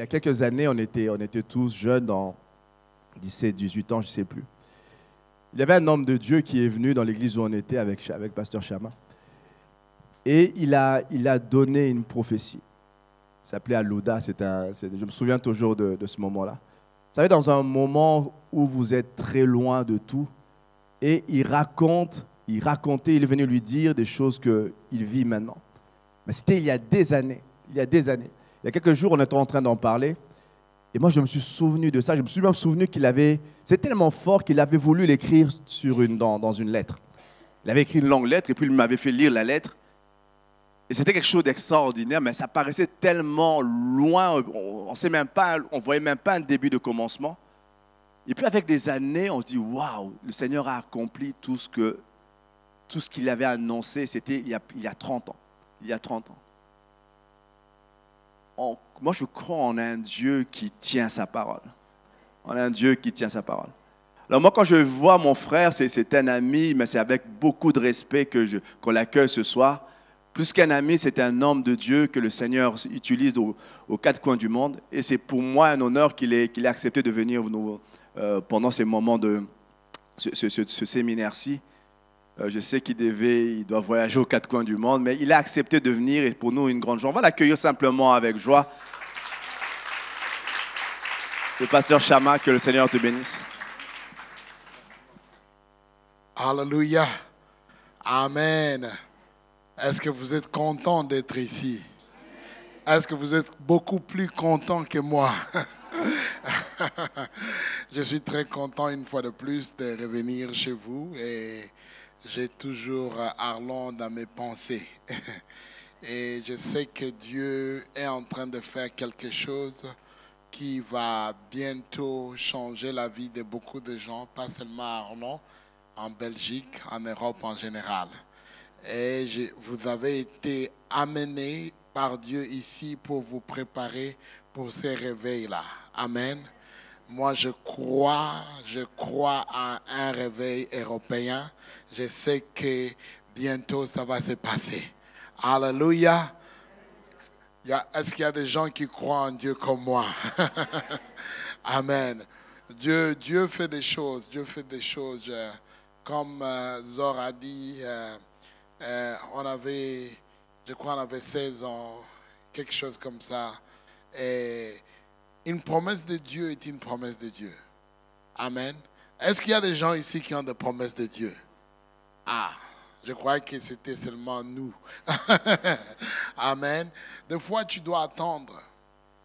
quelques années, on était tous jeunes, dans 17, 18 ans, je ne sais plus. Il y avait un homme de Dieu qui est venu dans l'église où on était avec Pasteur Chama. Et il a donné une prophétie. Il s'appelait Alouda. Je me souviens toujours de ce moment-là. Vous savez, dans un moment où vous êtes très loin de tout, et il racontait, il est venu lui dire des choses qu'il vit maintenant. Mais c'était il y a des années. Il y a quelques jours, on était en train d'en parler. Et moi, je me suis souvenu de ça. Je me suis même souvenu c'est tellement fort qu'il avait voulu l'écrire dans une lettre. Il avait écrit une longue lettre et puis il m'avait fait lire la lettre. Et c'était quelque chose d'extraordinaire, mais ça paraissait tellement loin. On ne voyait même pas un début de commencement. Et puis avec des années, on se dit, waouh, le Seigneur a accompli tout ce qu'il avait annoncé. C'était il y a 30 ans. Il y a 30 ans. Moi, je crois en un Dieu qui tient sa parole. On a un Dieu qui tient sa parole. Alors moi, quand je vois mon frère, c'est un ami, mais c'est avec beaucoup de respect qu'on l'accueille ce soir. Plus qu'un ami, c'est un homme de Dieu que le Seigneur utilise aux quatre coins du monde. Et c'est pour moi un honneur qu'il ait accepté de venir pendant ces moments de ce séminaire-ci. Je sais qu'il doit voyager aux quatre coins du monde, mais il a accepté de venir et pour nous, une grande joie. On va l'accueillir simplement avec joie. Le pasteur Chama, que le Seigneur te bénisse. Alléluia. Amen. Est-ce que vous êtes content d'être ici? Est-ce que vous êtes beaucoup plus content que moi? Je suis très content une fois de plus de revenir chez vous et j'ai toujours Arlon dans mes pensées. Et je sais que Dieu est en train de faire quelque chose qui va bientôt changer la vie de beaucoup de gens, pas seulement à Arlon, en Belgique, en Europe en général. Et vous avez été amenés par Dieu ici pour vous préparer pour ces réveils-là. Amen. Moi, je crois à un réveil européen. Je sais que bientôt, ça va se passer. Alléluia. Est-ce qu'il y a des gens qui croient en Dieu comme moi? Amen. Dieu fait des choses. Dieu fait des choses. Comme Zor a dit, je crois on avait 16 ans, quelque chose comme ça. Et une promesse de Dieu est une promesse de Dieu. Amen. Est-ce qu'il y a des gens ici qui ont des promesses de Dieu? Ah, je croyais que c'était seulement nous. Amen. Des fois, tu dois attendre.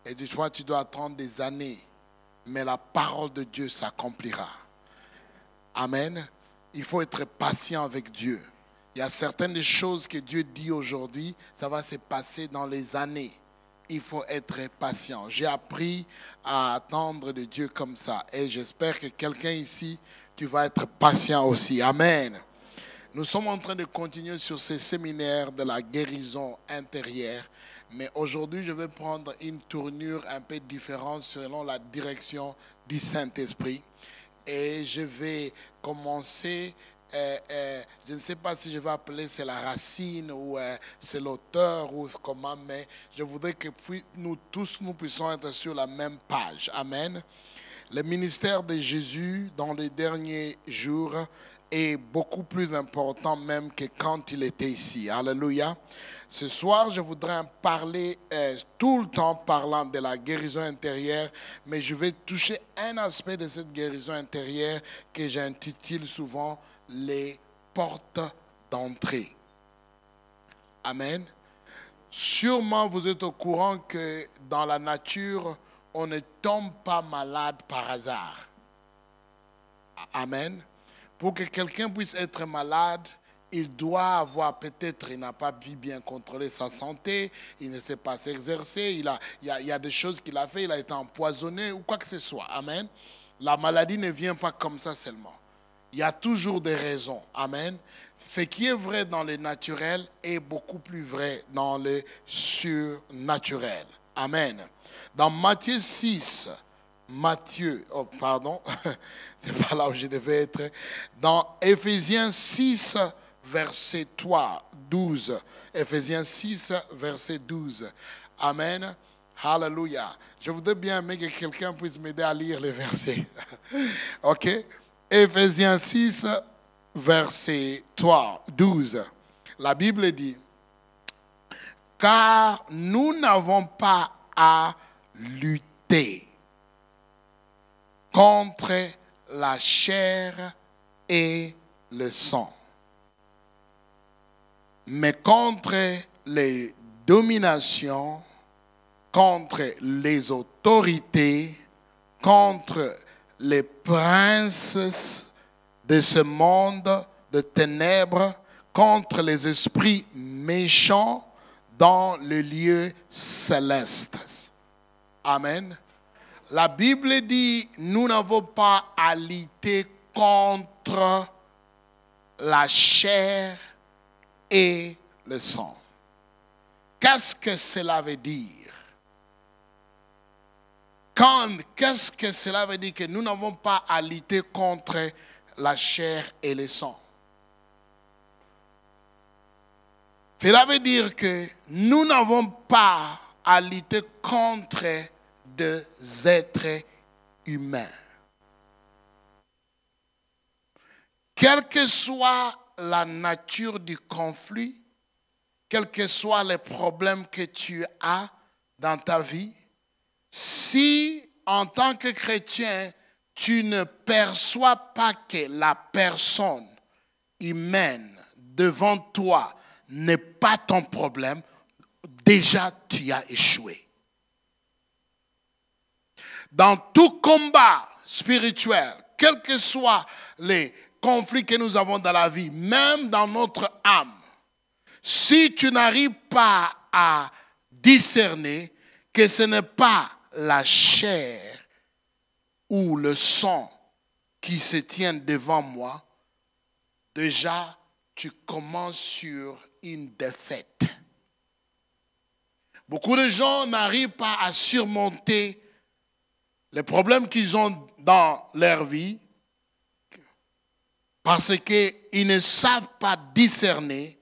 Et des fois, tu dois attendre des années. Mais la parole de Dieu s'accomplira. Amen. Il faut être patient avec Dieu. Il y a certaines choses que Dieu dit aujourd'hui, ça va se passer dans les années. Il faut être patient. J'ai appris à attendre de Dieu comme ça. Et j'espère que quelqu'un ici, tu vas être patient aussi. Amen. Nous sommes en train de continuer sur ces séminaires de la guérison intérieure. Mais aujourd'hui, je vais prendre une tournure un peu différente selon la direction du Saint-Esprit. Et je vais commencer... je ne sais pas si je vais appeler c'est la racine ou c'est l'auteur ou comment, mais je voudrais que nous tous nous puissions être sur la même page. Amen. Le ministère de Jésus dans les derniers jours est beaucoup plus important même que quand il était ici. Alléluia. Ce soir, je voudrais en parler tout le temps parlant de la guérison intérieure, mais je vais toucher un aspect de cette guérison intérieure que j'intitule souvent les portes d'entrée. Amen. Sûrement, vous êtes au courant que dans la nature, on ne tombe pas malade par hasard. Amen. Pour que quelqu'un puisse être malade, il doit avoir peut-être, il n'a pas bien contrôlé sa santé, il ne sait pas s'exercer, il y a des choses qu'il a fait, il a été empoisonné ou quoi que ce soit. Amen. La maladie ne vient pas comme ça seulement. Il y a toujours des raisons. Amen. Ce qui est vrai dans le naturel est beaucoup plus vrai dans le surnaturel. Amen. Dans Matthieu 6, c'est pas là où je devais être. Dans Éphésiens 6, verset 12. Éphésiens 6, verset 12. Amen. Alléluia. Je voudrais bien aimer que quelqu'un puisse m'aider à lire les versets. OK? Éphésiens 6, verset 12. La Bible dit, car nous n'avons pas à lutter contre la chair et le sang, mais contre les dominations, contre les autorités, contre les princes de ce monde de ténèbres, contre les esprits méchants dans le lieu céleste. Amen. La Bible dit, nous n'avons pas à lutter contre la chair et le sang. Qu'est-ce que cela veut dire? Qu'est-ce que cela veut dire que nous n'avons pas à lutter contre la chair et le sang? Cela veut dire que nous n'avons pas à lutter contre des êtres humains. Quelle que soit la nature du conflit, quels que soient les problèmes que tu as dans ta vie, si en tant que chrétien, tu ne perçois pas que la personne humaine devant toi n'est pas ton problème, déjà tu as échoué. Dans tout combat spirituel, quels que soient les conflits que nous avons dans la vie, même dans notre âme, si tu n'arrives pas à discerner que ce n'est pas la chair ou le sang qui se tiennent devant moi, déjà tu commences sur une défaite. Beaucoup de gens n'arrivent pas à surmonter les problèmes qu'ils ont dans leur vie parce qu'ils ne savent pas discerner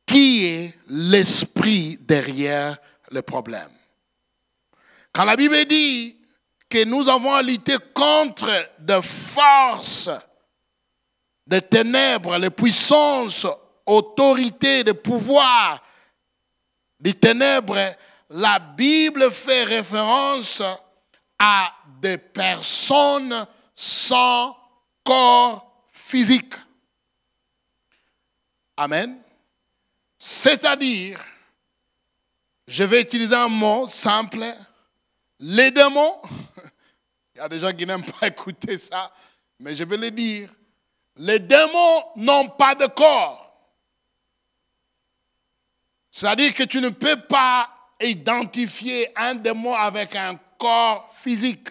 qui est l'esprit derrière le problème. Quand la Bible dit que nous avons à lutter contre des forces de ténèbres, les puissances, autorités, de pouvoir des ténèbres, la Bible fait référence à des personnes sans corps physique. Amen. C'est-à-dire, je vais utiliser un mot simple, les démons. Il y a des gens qui n'aiment pas écouter ça, mais je vais le dire. Les démons n'ont pas de corps. C'est-à-dire que tu ne peux pas identifier un démon avec un corps physique.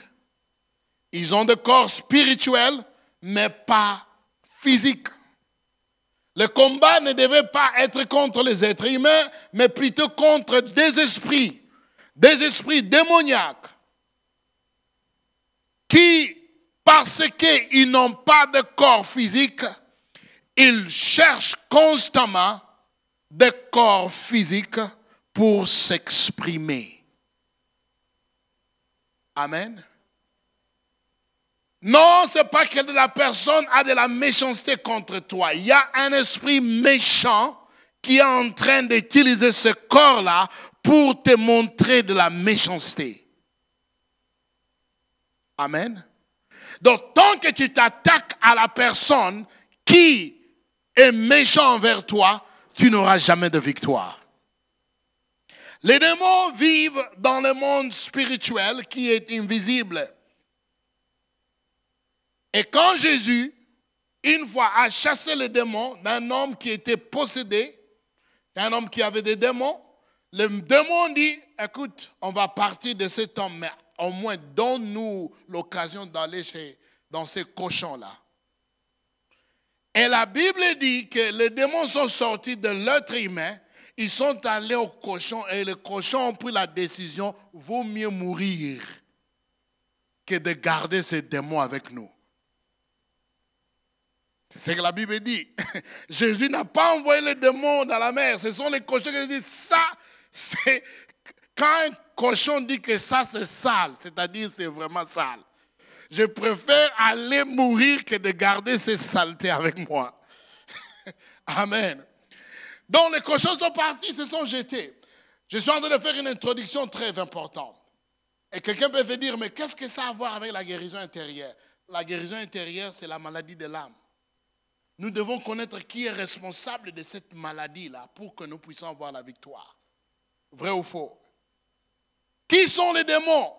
Ils ont des corps spirituels, mais pas physiques. Le combat ne devait pas être contre les êtres humains, mais plutôt contre des esprits démoniaques, qui, parce qu'ils n'ont pas de corps physique, ils cherchent constamment des corps physiques pour s'exprimer. Amen. Non, ce n'est pas que la personne a de la méchanceté contre toi. Il y a un esprit méchant qui est en train d'utiliser ce corps-là pour te montrer de la méchanceté. Amen. Donc, tant que tu t'attaques à la personne qui est méchant envers toi, tu n'auras jamais de victoire. Les démons vivent dans le monde spirituel qui est invisible. Et quand Jésus, une fois, a chassé les démons d'un homme qui était possédé, un homme qui avait des démons, le démon dit, écoute, on va partir de cet homme, mais au moins donne-nous l'occasion d'aller dans ces cochons-là. Et la Bible dit que les démons sont sortis de l'être humain, ils sont allés aux cochons et les cochons ont pris la décision, vaut mieux mourir que de garder ces démons avec nous. C'est ce que la Bible dit. Jésus n'a pas envoyé les démons dans la mer. Ce sont les cochons qui disent ça. C'est quand un cochon dit que ça c'est sale, c'est-à-dire c'est vraiment sale. Je préfère aller mourir que de garder ces saletés avec moi. Amen. Donc les cochons sont partis, se sont jetés. Je suis en train de faire une introduction très importante. Et quelqu'un peut se dire, mais qu'est-ce que ça a à voir avec la guérison intérieure? La guérison intérieure, c'est la maladie de l'âme. Nous devons connaître qui est responsable de cette maladie-là pour que nous puissions avoir la victoire. Vrai ou faux? Qui sont les démons?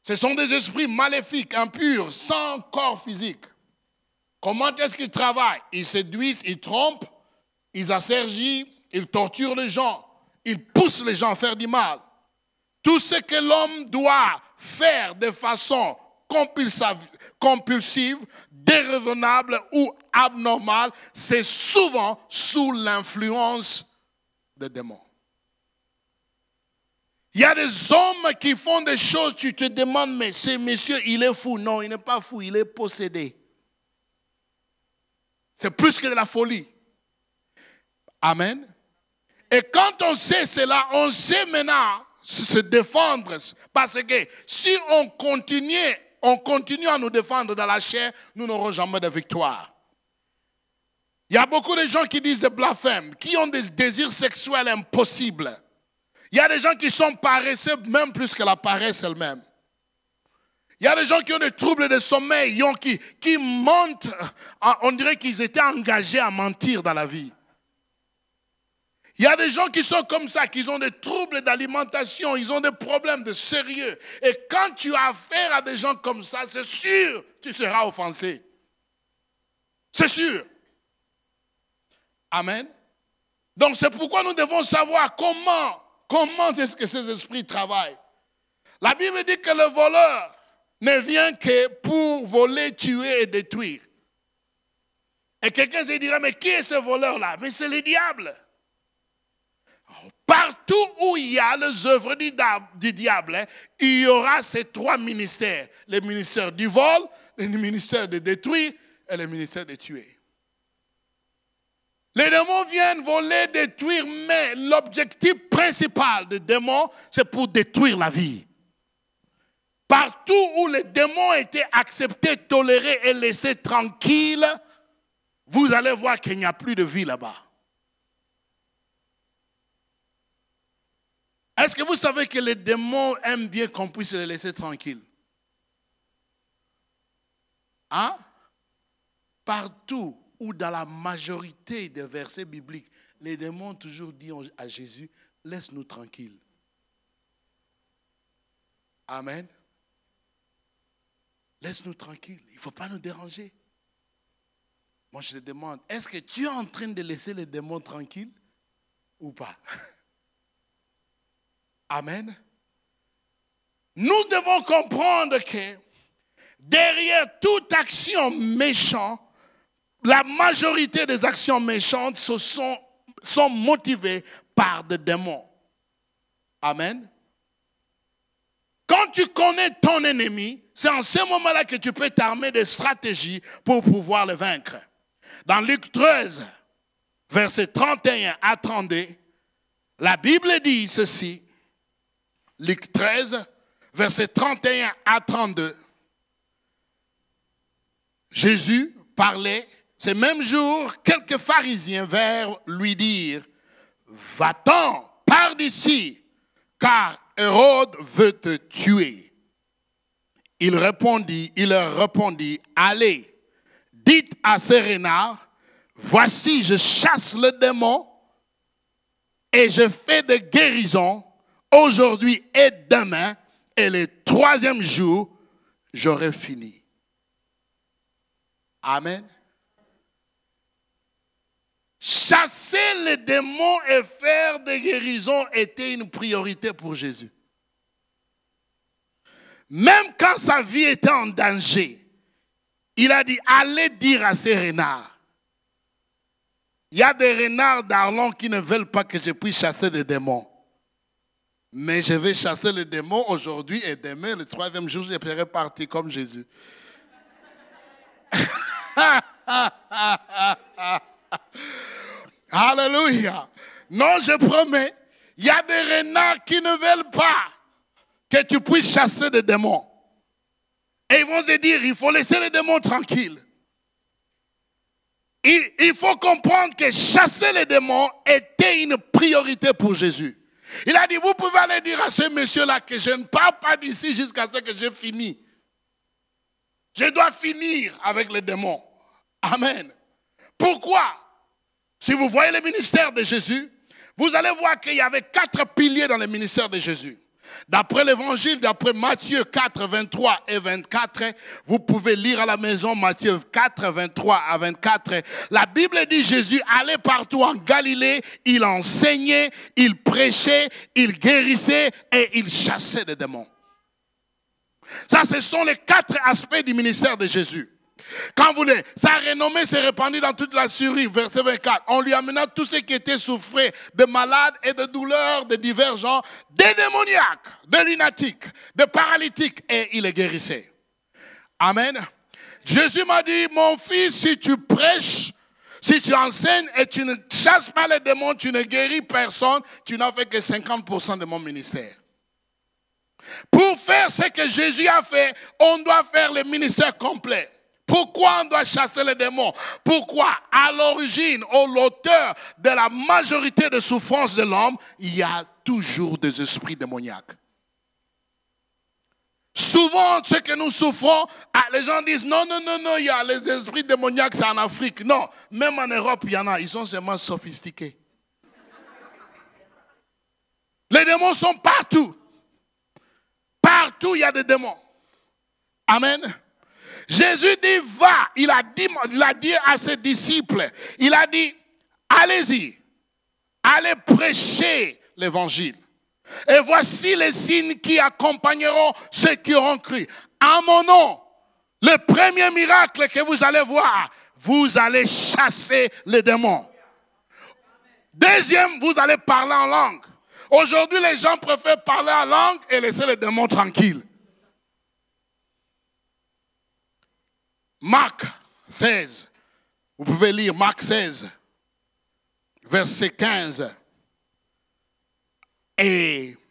Ce sont des esprits maléfiques, impurs, sans corps physique. Comment est-ce qu'ils travaillent? Ils séduisent, ils trompent, ils asservissent, ils torturent les gens, ils poussent les gens à faire du mal. Tout ce que l'homme doit faire de façon compulsive, déraisonnable ou abnormale, c'est souvent sous l'influence des démons. Il y a des hommes qui font des choses, tu te demandes, mais ce monsieur, il est fou. Non, il n'est pas fou, il est possédé. C'est plus que de la folie. Amen. Et quand on sait cela, on sait maintenant se défendre. Parce que si on continue à nous défendre dans la chair, nous n'aurons jamais de victoire. Il y a beaucoup de gens qui disent des blasphèmes, qui ont des désirs sexuels impossibles. Il y a des gens qui sont paresseux, même plus que la paresse elle-même. Il y a des gens qui ont des troubles de sommeil, qui mentent, on dirait qu'ils étaient engagés à mentir dans la vie. Il y a des gens qui sont comme ça, qui ont des troubles d'alimentation, ils ont des problèmes de sérieux. Et quand tu as affaire à des gens comme ça, c'est sûr, tu seras offensé. C'est sûr. Amen. Donc c'est pourquoi nous devons savoir comment est-ce que ces esprits travaillent. La Bible dit que le voleur ne vient que pour voler, tuer et détruire. Et quelqu'un se dirait, mais qui est ce voleur-là? Mais c'est le diable. Partout où il y a les œuvres du diable, il y aura ces trois ministères. Le ministère du vol, le ministère de détruire et le ministère de tuer. Les démons viennent voler, détruire, mais l'objectif principal des démons, c'est pour détruire la vie. Partout où les démons étaient acceptés, tolérés et laissés tranquilles, vous allez voir qu'il n'y a plus de vie là-bas. Est-ce que vous savez que les démons aiment bien qu'on puisse les laisser tranquilles? Hein? Partout ou dans la majorité des versets bibliques, les démons ont toujours dit à Jésus, laisse-nous tranquilles. Amen. Laisse-nous tranquilles, il ne faut pas nous déranger. Moi je te demande, est-ce que tu es en train de laisser les démons tranquilles ou pas? Amen. Nous devons comprendre que derrière toute action méchante, la majorité des actions méchantes sont motivées par des démons. Amen. Quand tu connais ton ennemi, c'est en ce moment-là que tu peux t'armer de stratégies pour pouvoir le vaincre. Dans Luc 13, versets 31 à 32, la Bible dit ceci. Luc 13, versets 31 à 32. Jésus parlait. Ce même jour, quelques pharisiens vinrent lui dire, va-t'en, pars d'ici, car Hérode veut te tuer. Il leur répondit, allez, dites à ces renards, voici, je chasse le démon et je fais des guérisons aujourd'hui et demain, et le troisième jour, j'aurai fini. Amen. Chasser les démons et faire des guérisons était une priorité pour Jésus. Même quand sa vie était en danger, il a dit, allez dire à ces renards. Il y a des renards d'Arlon qui ne veulent pas que je puisse chasser des démons. Mais je vais chasser les démons aujourd'hui et demain, le troisième jour, je serai parti comme Jésus. Alléluia. Non, je promets, il y a des renards qui ne veulent pas que tu puisses chasser des démons. Et ils vont te dire, il faut laisser les démons tranquilles. Il faut comprendre que chasser les démons était une priorité pour Jésus. Il a dit, vous pouvez aller dire à ce monsieur-là que je ne pars pas d'ici jusqu'à ce que j'ai fini. Je dois finir avec les démons. Amen. Pourquoi? Si vous voyez le ministère de Jésus, vous allez voir qu'il y avait 4 piliers dans le ministère de Jésus. D'après l'évangile, d'après Matthieu 4, 23 et 24, vous pouvez lire à la maison Matthieu 4, 23 à 24. La Bible dit Jésus allait partout en Galilée, il enseignait, il prêchait, il guérissait et il chassait des démons. Ça, ce sont les 4 aspects du ministère de Jésus. Quand vous voulez, sa renommée s'est répandue dans toute la Syrie, verset 24. On lui amena tous ceux qui étaient souffrés de malades et de douleurs de divers genres, des démoniaques, de lunatiques, de paralytiques, et il les guérissait. Amen. Jésus m'a dit, mon fils, si tu prêches, si tu enseignes et tu ne chasses pas les démons, tu ne guéris personne, tu n'as fait que 50% de mon ministère. Pour faire ce que Jésus a fait, on doit faire le ministère complet. Pourquoi on doit chasser les démons? Pourquoi? À l'origine, l'auteur de la majorité des souffrances de l'homme, il y a toujours des esprits démoniaques. Souvent, ce que nous souffrons, les gens disent non, il y a les esprits démoniaques, c'est en Afrique. Non, même en Europe, il y en a, ils sont seulement sophistiqués. Les démons sont partout. Partout, il y a des démons. Amen. Jésus dit, va, il a dit à ses disciples, il a dit, allez-y, allez prêcher l'évangile. Et voici les signes qui accompagneront ceux qui auront cru. En mon nom, le premier miracle que vous allez voir, vous allez chasser les démons. Deuxième, vous allez parler en langue. Aujourd'hui, les gens préfèrent parler en langue et laisser les démons tranquilles. Marc 16, vous pouvez lire Marc 16, verset 15,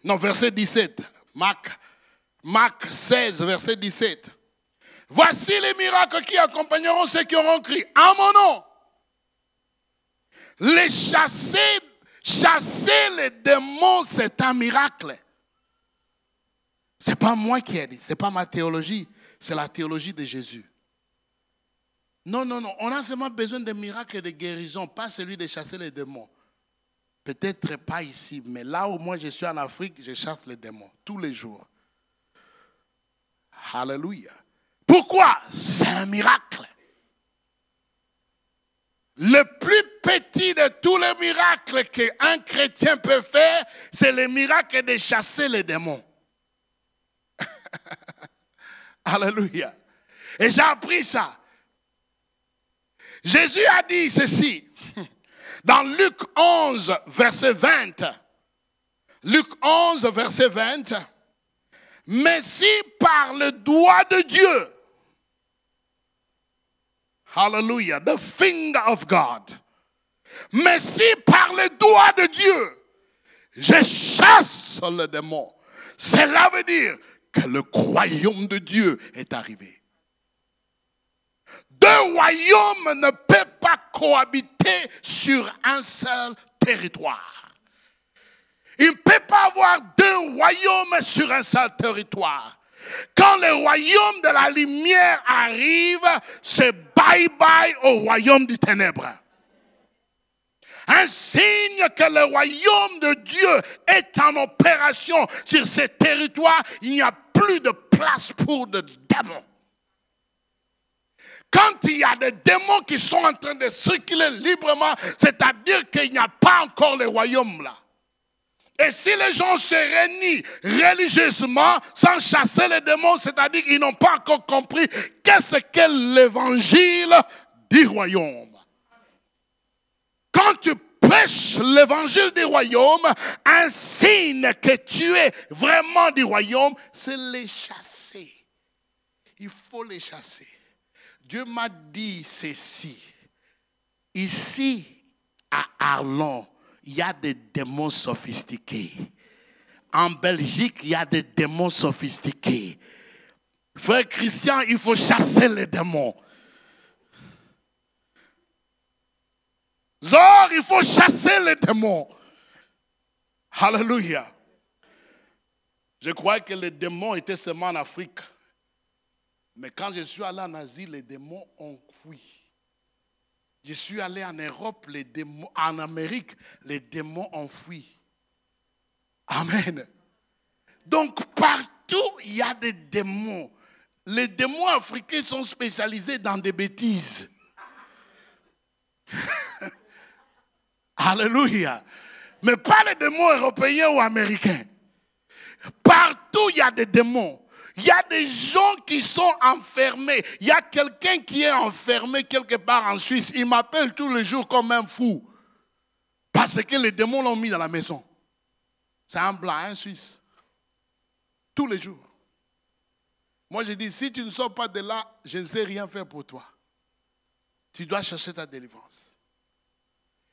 verset 17, Marc 16, verset 17. Voici les miracles qui accompagneront ceux qui auront crié en mon nom. Les chasser les démons, c'est un miracle. Ce n'est pas moi qui ai dit, ce n'est pas ma théologie, c'est la théologie de Jésus. Non, on a seulement besoin de miracles et de guérison, pas celui de chasser les démons. Peut-être pas ici, mais là où moi je suis en Afrique, je chasse les démons tous les jours. Alléluia. Pourquoi? C'est un miracle. Le plus petit de tous les miracles qu'un chrétien peut faire, c'est le miracle de chasser les démons. Alléluia. Et j'ai appris ça. Jésus a dit ceci, dans Luc 11, verset 20. Luc 11, verset 20. Mais si par le doigt de Dieu, hallelujah, the finger of God, mais si par le doigt de Dieu, je chasse le démon, cela veut dire que le royaume de Dieu est arrivé. 2 royaumes ne peuvent pas cohabiter sur un seul territoire. Il ne peut pas avoir 2 royaumes sur un seul territoire. Quand le royaume de la lumière arrive, c'est bye-bye au royaume des ténèbres. Un signe que le royaume de Dieu est en opération sur ces territoires, il n'y a plus de place pour des démons. Quand il y a des démons qui sont en train de circuler librement, c'est-à-dire qu'il n'y a pas encore le royaume là. Et si les gens se réunissent religieusement sans chasser les démons, c'est-à-dire qu'ils n'ont pas encore compris qu'est-ce qu'est l'évangile du royaume. Quand tu prêches l'évangile du royaume, un signe que tu es vraiment du royaume, c'est les chasser. Il faut les chasser. Dieu m'a dit ceci. Ici, à Arlon, il y a des démons sophistiqués. En Belgique, il y a des démons sophistiqués. Frère Christian, il faut chasser les démons. Zor, il faut chasser les démons. Alléluia. Je crois que les démons étaient seulement en Afrique. Mais quand je suis allé en Asie, les démons ont fui. Je suis allé en Europe, les démons, en Amérique, les démons ont fui. Amen. Donc partout, il y a des démons. Les démons africains sont spécialisés dans des bêtises. Alléluia. Mais pas les démons européens ou américains. Partout, il y a des démons. Il y a des gens qui sont enfermés. Il y a quelqu'un qui est enfermé quelque part en Suisse. Il m'appelle tous les jours comme un fou. Parce que les démons l'ont mis dans la maison. C'est un blanc, un Suisse. Tous les jours. Moi, je dis, si tu ne sors pas de là, je ne sais rien faire pour toi. Tu dois chercher ta délivrance.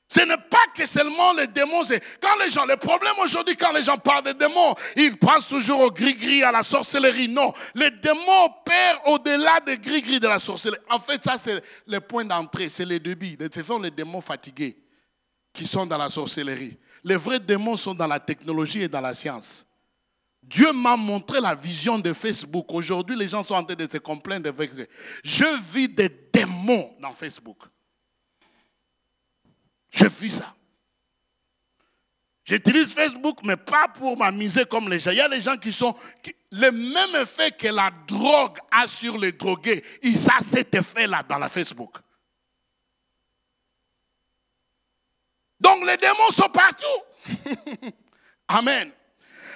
Ce n'est pas que seulement les démons, c'est quand les gens, le problème aujourd'hui, quand les gens parlent des démons, ils pensent toujours au gris-gris, à la sorcellerie. Non, les démons opèrent au-delà des gris-gris de la sorcellerie. En fait, ça, c'est le point d'entrée, c'est les débits. Ce sont les démons fatigués qui sont dans la sorcellerie. Les vrais démons sont dans la technologie et dans la science. Dieu m'a montré la vision de Facebook. Aujourd'hui, les gens sont en train de se complaindre de Facebook. Je vis des démons dans Facebook. Je vis ça. J'utilise Facebook, mais pas pour m'amuser comme les gens. Il y a des gens qui sont... le même effet que la drogue a sur les drogués, ils ont cet effet-là dans la Facebook. Donc les démons sont partout. Amen.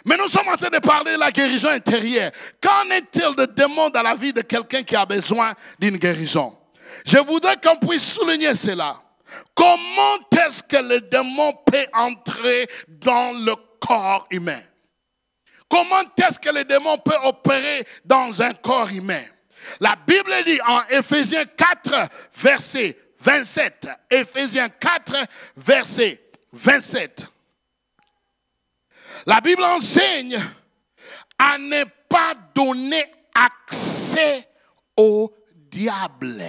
Mais nous sommes en train de parler de la guérison intérieure. Qu'en est-il de démons dans la vie de quelqu'un qui a besoin d'une guérison? Je voudrais qu'on puisse souligner cela. Comment est-ce que le démon peut entrer dans le corps humain? Comment est-ce que le démon peut opérer dans un corps humain? La Bible dit en Éphésiens 4, verset 27. Éphésiens 4, verset 27. La Bible enseigne à ne pas donner accès au diable.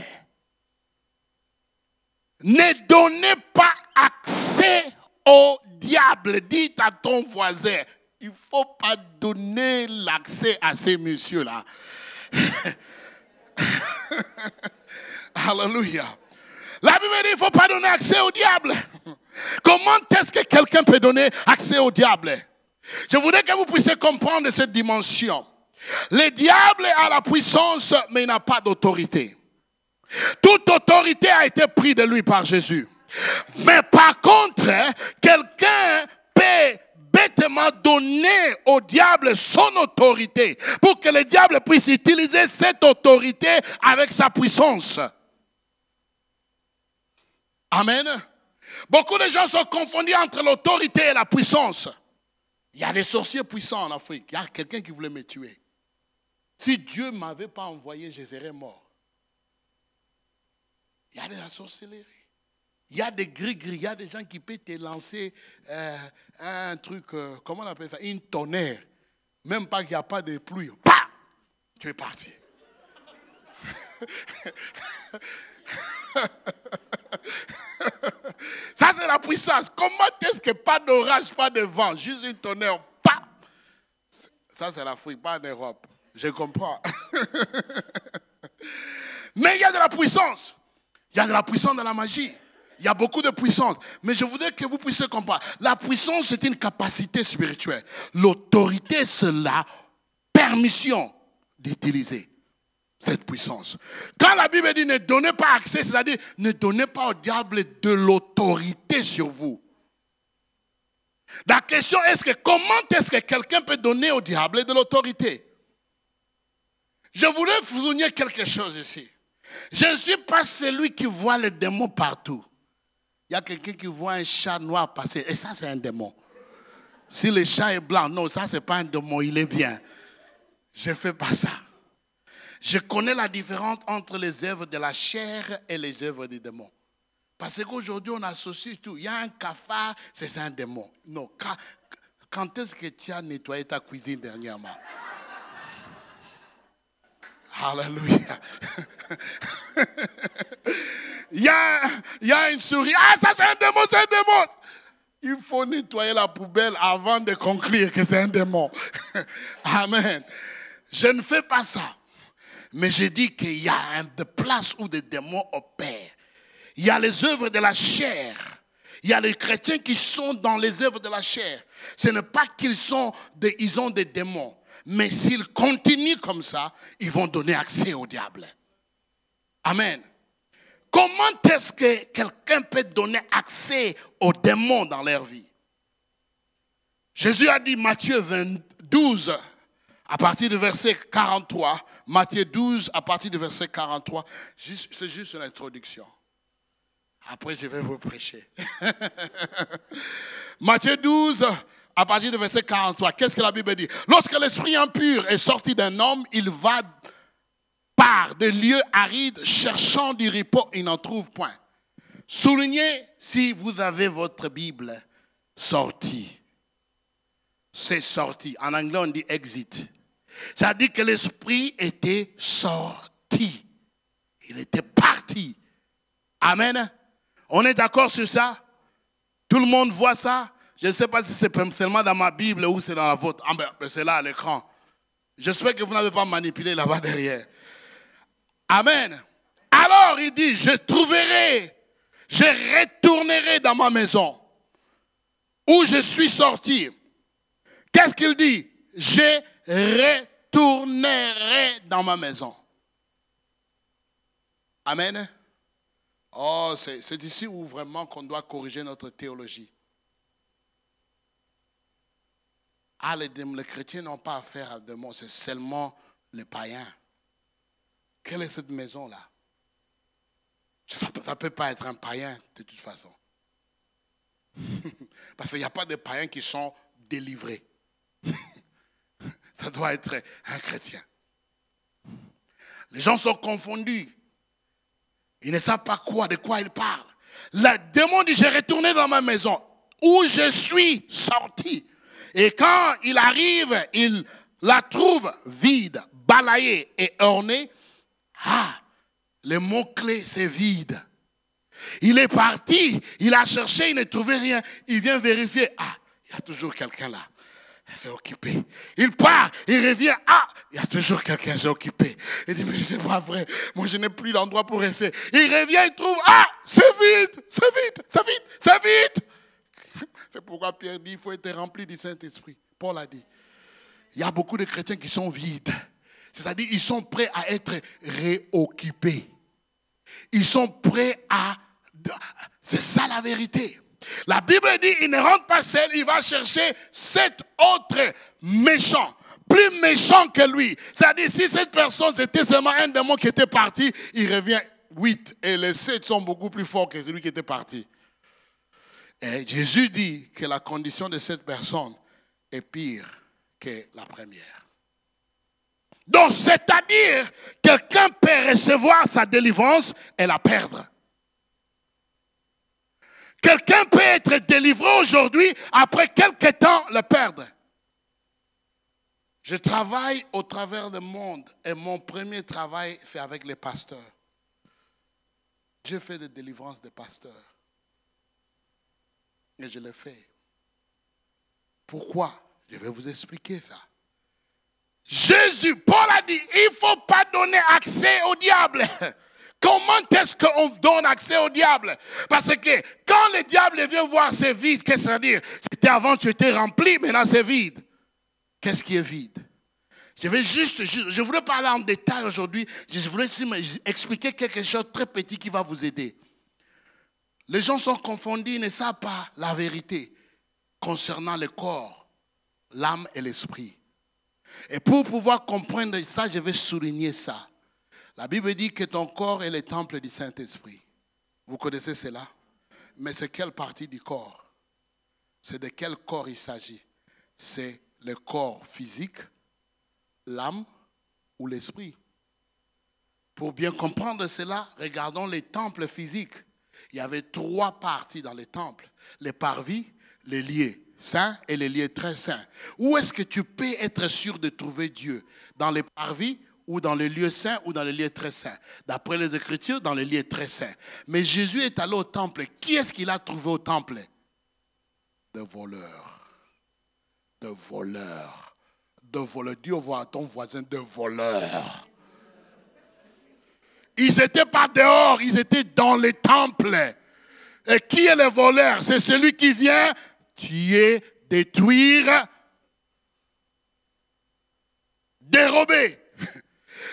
Ne donnez pas accès au diable. Dites à ton voisin, il ne faut pas donner l'accès à ces messieurs-là. Alléluia. La Bible dit, il ne faut pas donner accès au diable. Comment est-ce que quelqu'un peut donner accès au diable? Je voudrais que vous puissiez comprendre cette dimension. Le diable a la puissance, mais il n'a pas d'autorité. Toute autorité a été prise de lui par Jésus. Mais par contre, quelqu'un peut bêtement donner au diable son autorité pour que le diable puisse utiliser cette autorité avec sa puissance. Amen. Beaucoup de gens sont confondus entre l'autorité et la puissance. Il y a des sorciers puissants en Afrique. Il y a quelqu'un qui voulait me tuer. Si Dieu ne m'avait pas envoyé, je serais mort. Il y a de la sorcellerie. Il y a des gris-gris. Il y a des gens qui peuvent te lancer un truc, comment on appelle ça? Une tonnerre. Même pas qu'il n'y a pas de pluie. Bah! Tu es parti. Ça, c'est la puissance. Comment est-ce que pas d'orage, pas de vent, juste une tonnerre, pas. Ça, c'est l'Afrique, pas en Europe. Je comprends. Mais il y a de la puissance. Il y a de la puissance dans la magie. Il y a beaucoup de puissance. Mais je voudrais que vous puissiez comprendre. La puissance, c'est une capacité spirituelle. L'autorité, c'est la permission d'utiliser cette puissance. Quand la Bible dit ne donnez pas accès, c'est-à-dire ne donnez pas au diable de l'autorité sur vous. La question est comment est-ce que quelqu'un peut donner au diable de l'autorité? Je voudrais vous souligner quelque chose ici. Je ne suis pas celui qui voit les démons partout. Il y a quelqu'un qui voit un chat noir passer, et ça c'est un démon. Si le chat est blanc, non, ça c'est pas un démon, il est bien. Je ne fais pas ça. Je connais la différence entre les œuvres de la chair et les œuvres des démons. Parce qu'aujourd'hui, on associe tout. Il y a un cafard, c'est un démon. Non, Quand est-ce que tu as nettoyé ta cuisine dernièrement? Alléluia. Il y a une souris. Ah, ça c'est un démon, c'est un démon. Il faut nettoyer la poubelle avant de conclure que c'est un démon. Amen. Je ne fais pas ça. Mais je dis qu'il y a des places où des démons opèrent. Il y a les œuvres de la chair. Il y a les chrétiens qui sont dans les œuvres de la chair. Ce n'est pas qu'ils ont des démons. Mais s'ils continuent comme ça, ils vont donner accès au diable. Amen. Comment est-ce que quelqu'un peut donner accès aux démons dans leur vie? Jésus a dit, Matthieu 12, à partir du verset 43, Matthieu 12, à partir du verset 43, c'est juste une introduction. Après, je vais vous prêcher. Matthieu 12, à partir du verset 43, qu'est-ce que la Bible dit? Lorsque l'esprit impur est sorti d'un homme, il va par des lieux arides, cherchant du repos, il n'en trouve point. Soulignez si vous avez votre Bible sortie. C'est sorti. En anglais, on dit exit. Ça dit que l'esprit était sorti. Il était parti. Amen. On est d'accord sur ça? Tout le monde voit ça? Je ne sais pas si c'est seulement dans ma Bible ou c'est dans la vôtre. Ah ben, c'est là à l'écran. J'espère que vous n'avez pas manipulé là-bas derrière. Amen. Alors il dit, je retournerai dans ma maison où je suis sorti. Qu'est-ce qu'il dit? Je retournerai dans ma maison. Amen. Oh, c'est ici où vraiment qu'on doit corriger notre théologie. Ah, les chrétiens n'ont pas affaire à démons, c'est seulement les païens. Quelle est cette maison-là? Ça ne peut pas être un païen de toute façon. Parce qu'il n'y a pas de païens qui sont délivrés. Ça doit être un chrétien. Les gens sont confondus. Ils ne savent pas de quoi ils parlent. Le démon dit, j'ai retourné dans ma maison où je suis sorti. Et quand il arrive, il la trouve vide, balayée et ornée. Ah, le mot-clé, c'est vide. Il est parti, il a cherché, il ne trouvait rien. Il vient vérifier. Ah, il y a toujours quelqu'un là. Il s'est occupé. Il part, il revient. Ah, il y a toujours quelqu'un qui s'est occupé. Il dit, mais c'est pas vrai. Moi, je n'ai plus d'endroit pour rester. Il revient, il trouve. Ah, c'est vide, c'est vide, c'est vide, c'est vide. C'est pourquoi Pierre dit, il faut être rempli du Saint-Esprit. Paul a dit. Il y a beaucoup de chrétiens qui sont vides. C'est-à-dire, ils sont prêts à être réoccupés. Ils sont prêts à... C'est ça la vérité. La Bible dit, il ne rentre pas seul, il va chercher 7 autres méchants, plus méchants que lui. C'est-à-dire, si cette personne, c'était seulement un démon qui était parti, il revient 8. Et les 7 sont beaucoup plus forts que celui qui était parti. Et Jésus dit que la condition de cette personne est pire que la première. Donc, c'est-à-dire, quelqu'un peut recevoir sa délivrance et la perdre. Quelqu'un peut être délivré aujourd'hui, après quelque temps, le perdre. Je travaille au travers du monde et mon premier travail, c'est avec les pasteurs. J'ai fait des délivrances de pasteurs. Et je l'ai fait. Pourquoi? Je vais vous expliquer ça. Jésus, Paul a dit, il ne faut pas donner accès au diable. Comment est-ce qu'on donne accès au diable? Parce que quand le diable vient voir c'est vide, qu'est-ce que ça veut dire? C'était avant, tu étais rempli, maintenant c'est vide. Qu'est-ce qui est vide? Je voulais parler en détail aujourd'hui. Je voulais expliquer quelque chose de très petit qui va vous aider. Les gens sont confondus, ils ne savent pas la vérité concernant le corps, l'âme et l'esprit. Et pour pouvoir comprendre ça, je vais souligner ça. La Bible dit que ton corps est le temple du Saint-Esprit. Vous connaissez cela? Mais c'est quelle partie du corps? C'est de quel corps il s'agit? C'est le corps physique, l'âme ou l'esprit? Pour bien comprendre cela, regardons les temples physiques. Il y avait 3 parties dans les temples. Les parvis, les liés. saints et les lieux très saints. Où est-ce que tu peux être sûr de trouver Dieu? Dans les parvis ou dans les lieux saints ou dans les lieux très saints? D'après les Écritures, dans les lieux très saints. Mais Jésus est allé au temple. Qui est-ce qu'il a trouvé au temple? Des voleurs. Des voleurs. Des voleurs. Dis au revoir à ton voisin, des voleurs. Ils n'étaient pas dehors, ils étaient dans les temples. Et qui est le voleur? C'est celui qui vient tuer, détruire, dérober.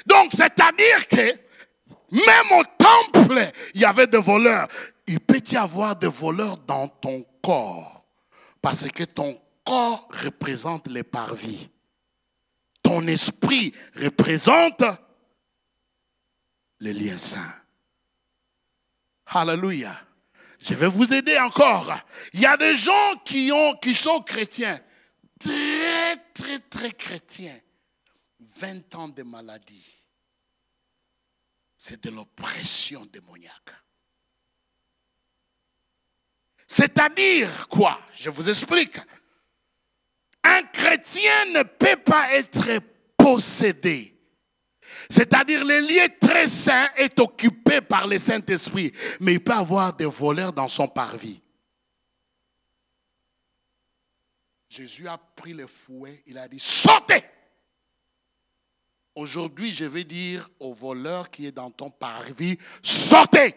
Donc, c'est-à-dire que même au temple, il y avait des voleurs. Il peut y avoir des voleurs dans ton corps. Parce que ton corps représente les parvis. Ton esprit représente les liens saints. Alléluia. Je vais vous aider encore. Il y a des gens qui sont chrétiens. Très chrétiens. 20 ans de maladie. C'est de l'oppression démoniaque. C'est-à-dire quoi? Je vous explique. Un chrétien ne peut pas être possédé. C'est-à-dire le lieu très saint est occupé par le Saint-Esprit. Mais il peut avoir des voleurs dans son parvis. Jésus a pris le fouet, il a dit, sortez! Aujourd'hui, je vais dire au voleur qui est dans ton parvis, sortez!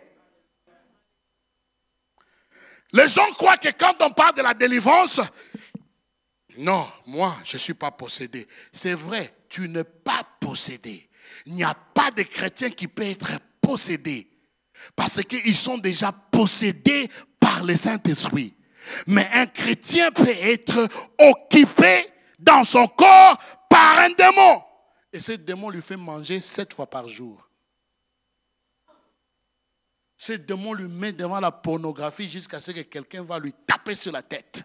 Les gens croient que quand on parle de la délivrance, non, moi, je ne suis pas possédé. C'est vrai, tu n'es pas possédé. Il n'y a pas de chrétien qui peut être possédé. Parce qu'ils sont déjà possédés par le Saint-Esprit. Mais un chrétien peut être occupé dans son corps par un démon. Et ce démon lui fait manger 7 fois par jour. Ce démon lui met devant la pornographie jusqu'à ce que quelqu'un va lui taper sur la tête.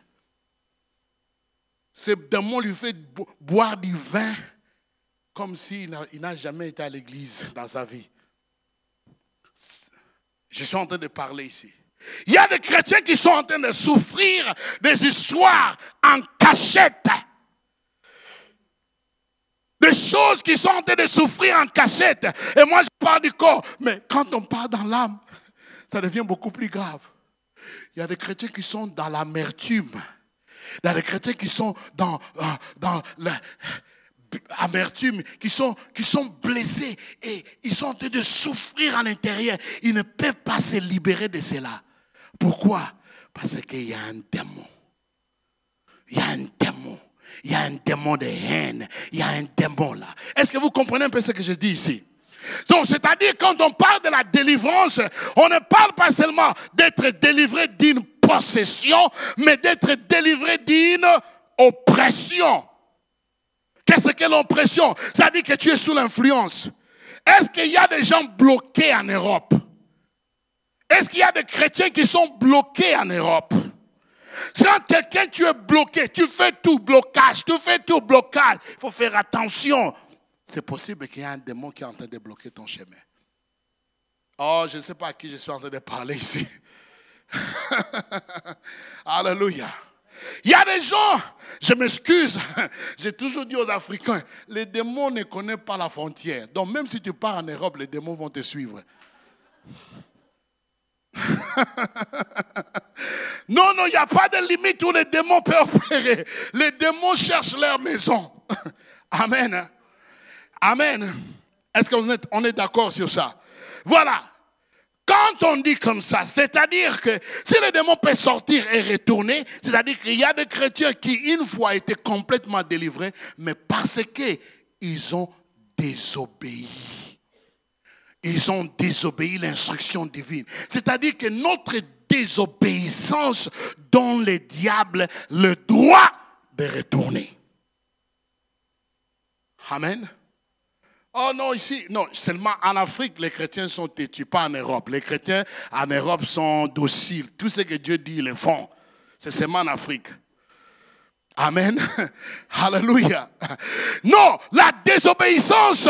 Ce démon lui fait boire du vin comme s'il n'a jamais été à l'église dans sa vie. Je suis en train de parler ici. Il y a des chrétiens qui sont en train de souffrir des histoires en cachette. Des choses qui sont en train de souffrir en cachette. Et moi, je parle du corps. Mais quand on parle dans l'âme, ça devient beaucoup plus grave. Il y a des chrétiens qui sont dans l'amertume. Il y a des chrétiens qui sont dans l'amertume, qui sont blessés et ils sont en train de souffrir à l'intérieur. Ils ne peuvent pas se libérer de cela. Pourquoi? Parce qu'il y a un démon. Il y a un démon. Il y a un démon de haine. Il y a un démon là. Est-ce que vous comprenez un peu ce que je dis ici? Donc, c'est-à-dire, quand on parle de la délivrance, on ne parle pas seulement d'être délivré d'une possession, mais d'être délivré d'une oppression. Qu'est-ce que l'oppression? Ça dit que tu es sous l'influence. Est-ce qu'il y a des gens bloqués en Europe? Est-ce qu'il y a des chrétiens qui sont bloqués en Europe? Quand quelqu'un tu es bloqué, tu fais tout blocage, il faut faire attention. C'est possible qu'il y ait un démon qui est en train de bloquer ton chemin. Oh, je ne sais pas à qui je suis en train de parler ici. Alléluia. Il y a des gens, je m'excuse, j'ai toujours dit aux Africains, les démons ne connaissent pas la frontière. Donc même si tu pars en Europe, les démons vont te suivre. Non, il n'y a pas de limite où les démons peuvent opérer. Les démons cherchent leur maison. Amen. Amen. Est-ce qu'on est d'accord sur ça? Voilà. Quand on dit comme ça, c'est-à-dire que si les démons peuvent sortir et retourner, c'est-à-dire qu'il y a des chrétiens qui, une fois, étaient complètement délivrés, mais parce qu'ils ont désobéi. Ils ont désobéi l'instruction divine. C'est-à-dire que notre désobéissance donne le diable le droit de retourner. Amen. Oh non, ici, non, seulement en Afrique, les chrétiens sont têtus, pas en Europe. Les chrétiens en Europe sont dociles. Tout ce que Dieu dit, ils le font. C'est seulement en Afrique. Amen. Alléluia. Non, la désobéissance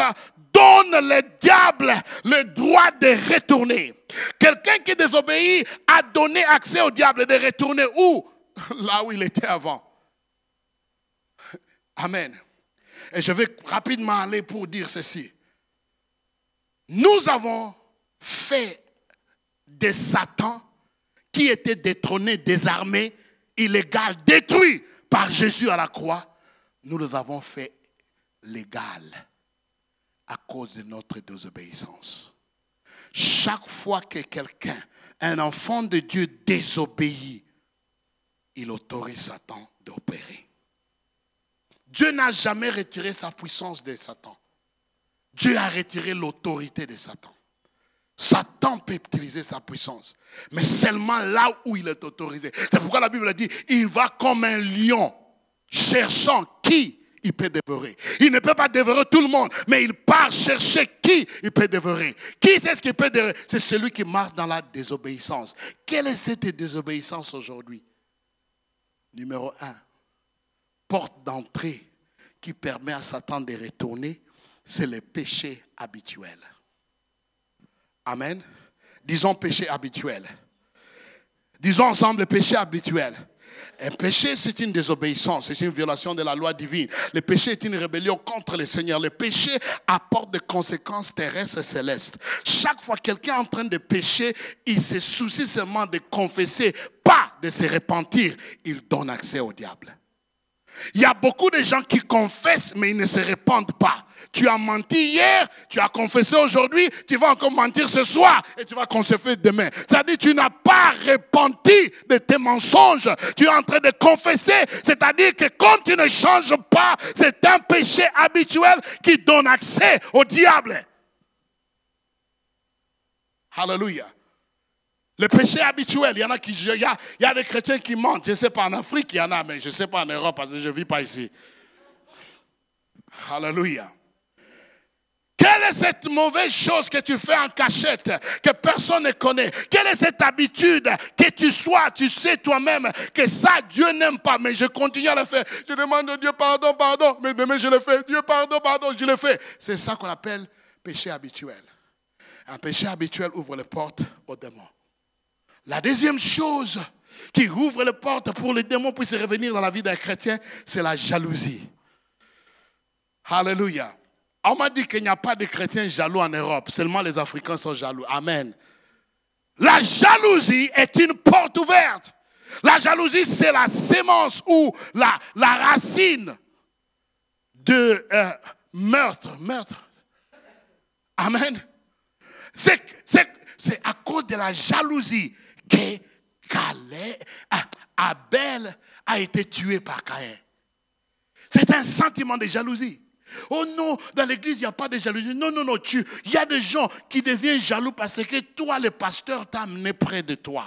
donne le diable le droit de retourner. Quelqu'un qui désobéit a donné accès au diable de retourner où? Là où il était avant. Amen. Et je vais rapidement aller pour dire ceci. Nous avons fait de Satan, qui était détrôné, désarmé, illégal, détruit par Jésus à la croix, nous les avons fait légal à cause de notre désobéissance. Chaque fois que quelqu'un, un enfant de Dieu désobéit, il autorise Satan d'opérer. Dieu n'a jamais retiré sa puissance de Satan. Dieu a retiré l'autorité de Satan. Satan peut utiliser sa puissance, mais seulement là où il est autorisé. C'est pourquoi la Bible dit, il va comme un lion, cherchant qui il peut dévorer. Il ne peut pas dévorer tout le monde, mais il part chercher qui il peut dévorer. Qui c'est ce qui peut dévorer? C'est celui qui marche dans la désobéissance. Quelle est cette désobéissance aujourd'hui? Numéro 1, porte d'entrée qui permet à Satan de retourner, c'est le péché habituel. Amen. Disons péché habituel. Disons ensemble le péché habituel. Un péché, c'est une désobéissance, c'est une violation de la loi divine. Le péché est une rébellion contre le Seigneur. Le péché apporte des conséquences terrestres et célestes. Chaque fois que quelqu'un est en train de pécher, il se soucie seulement de confesser, pas de se repentir. Il donne accès au diable. Il y a beaucoup de gens qui confessent, mais ils ne se repentent pas. Tu as menti hier, tu as confessé aujourd'hui, tu vas encore mentir ce soir et tu vas confesser demain. C'est-à-dire que tu n'as pas repenti de tes mensonges. Tu es en train de confesser. C'est-à-dire que comme tu ne changes pas, c'est un péché habituel qui donne accès au diable. Alléluia. Le péché habituel, il y en a qui, il y a des chrétiens qui mentent. Je ne sais pas, en Afrique, il y en a, mais je ne sais pas en Europe parce que je ne vis pas ici. Alléluia. Quelle est cette mauvaise chose que tu fais en cachette, que personne ne connaît? Quelle est cette habitude que tu sais toi-même que ça, Dieu n'aime pas, mais je continue à le faire. Je demande à Dieu pardon, pardon, mais demain je le fais. Dieu pardon, pardon, je le fais. C'est ça qu'on appelle péché habituel. Un péché habituel ouvre les portes aux démons. La deuxième chose qui ouvre les portes pour les démons puissent revenir dans la vie d'un chrétien, c'est la jalousie. Alléluia. On m'a dit qu'il n'y a pas de chrétiens jaloux en Europe. Seulement les Africains sont jaloux. Amen. La jalousie est une porte ouverte. La jalousie, c'est la sémence ou la racine de meurtre. Amen. C'est à cause de la jalousie que Abel a été tué par Caïn. C'est un sentiment de jalousie. Oh non, dans l'église, il n'y a pas de jalousie. Non, il y a des gens qui deviennent jaloux parce que toi, le pasteur, t'a amené près de toi.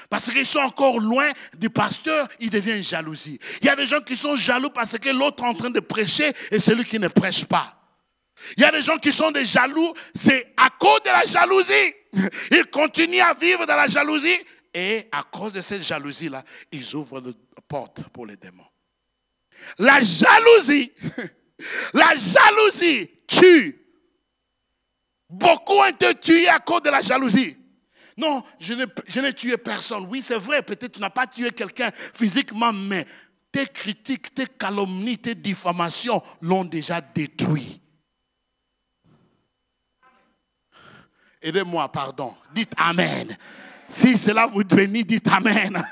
Parce qu'ils sont encore loin du pasteur, ils deviennent jalousie. Il y a des gens qui sont jaloux parce que l'autre est en train de prêcher et celui qui ne prêche pas. Il y a des gens qui sont des jaloux, c'est à cause de la jalousie. Ils continuent à vivre dans la jalousie et à cause de cette jalousie-là, ils ouvrent la porte pour les démons. La jalousie tue. Beaucoup ont été tués à cause de la jalousie. Non, je n'ai tué personne. Oui, c'est vrai, peut-être que tu n'as pas tué quelqu'un physiquement, mais tes critiques, tes calomnies, tes diffamations l'ont déjà détruit. Aidez-moi, pardon. Dites Amen. Si cela vous bénit, dites Amen.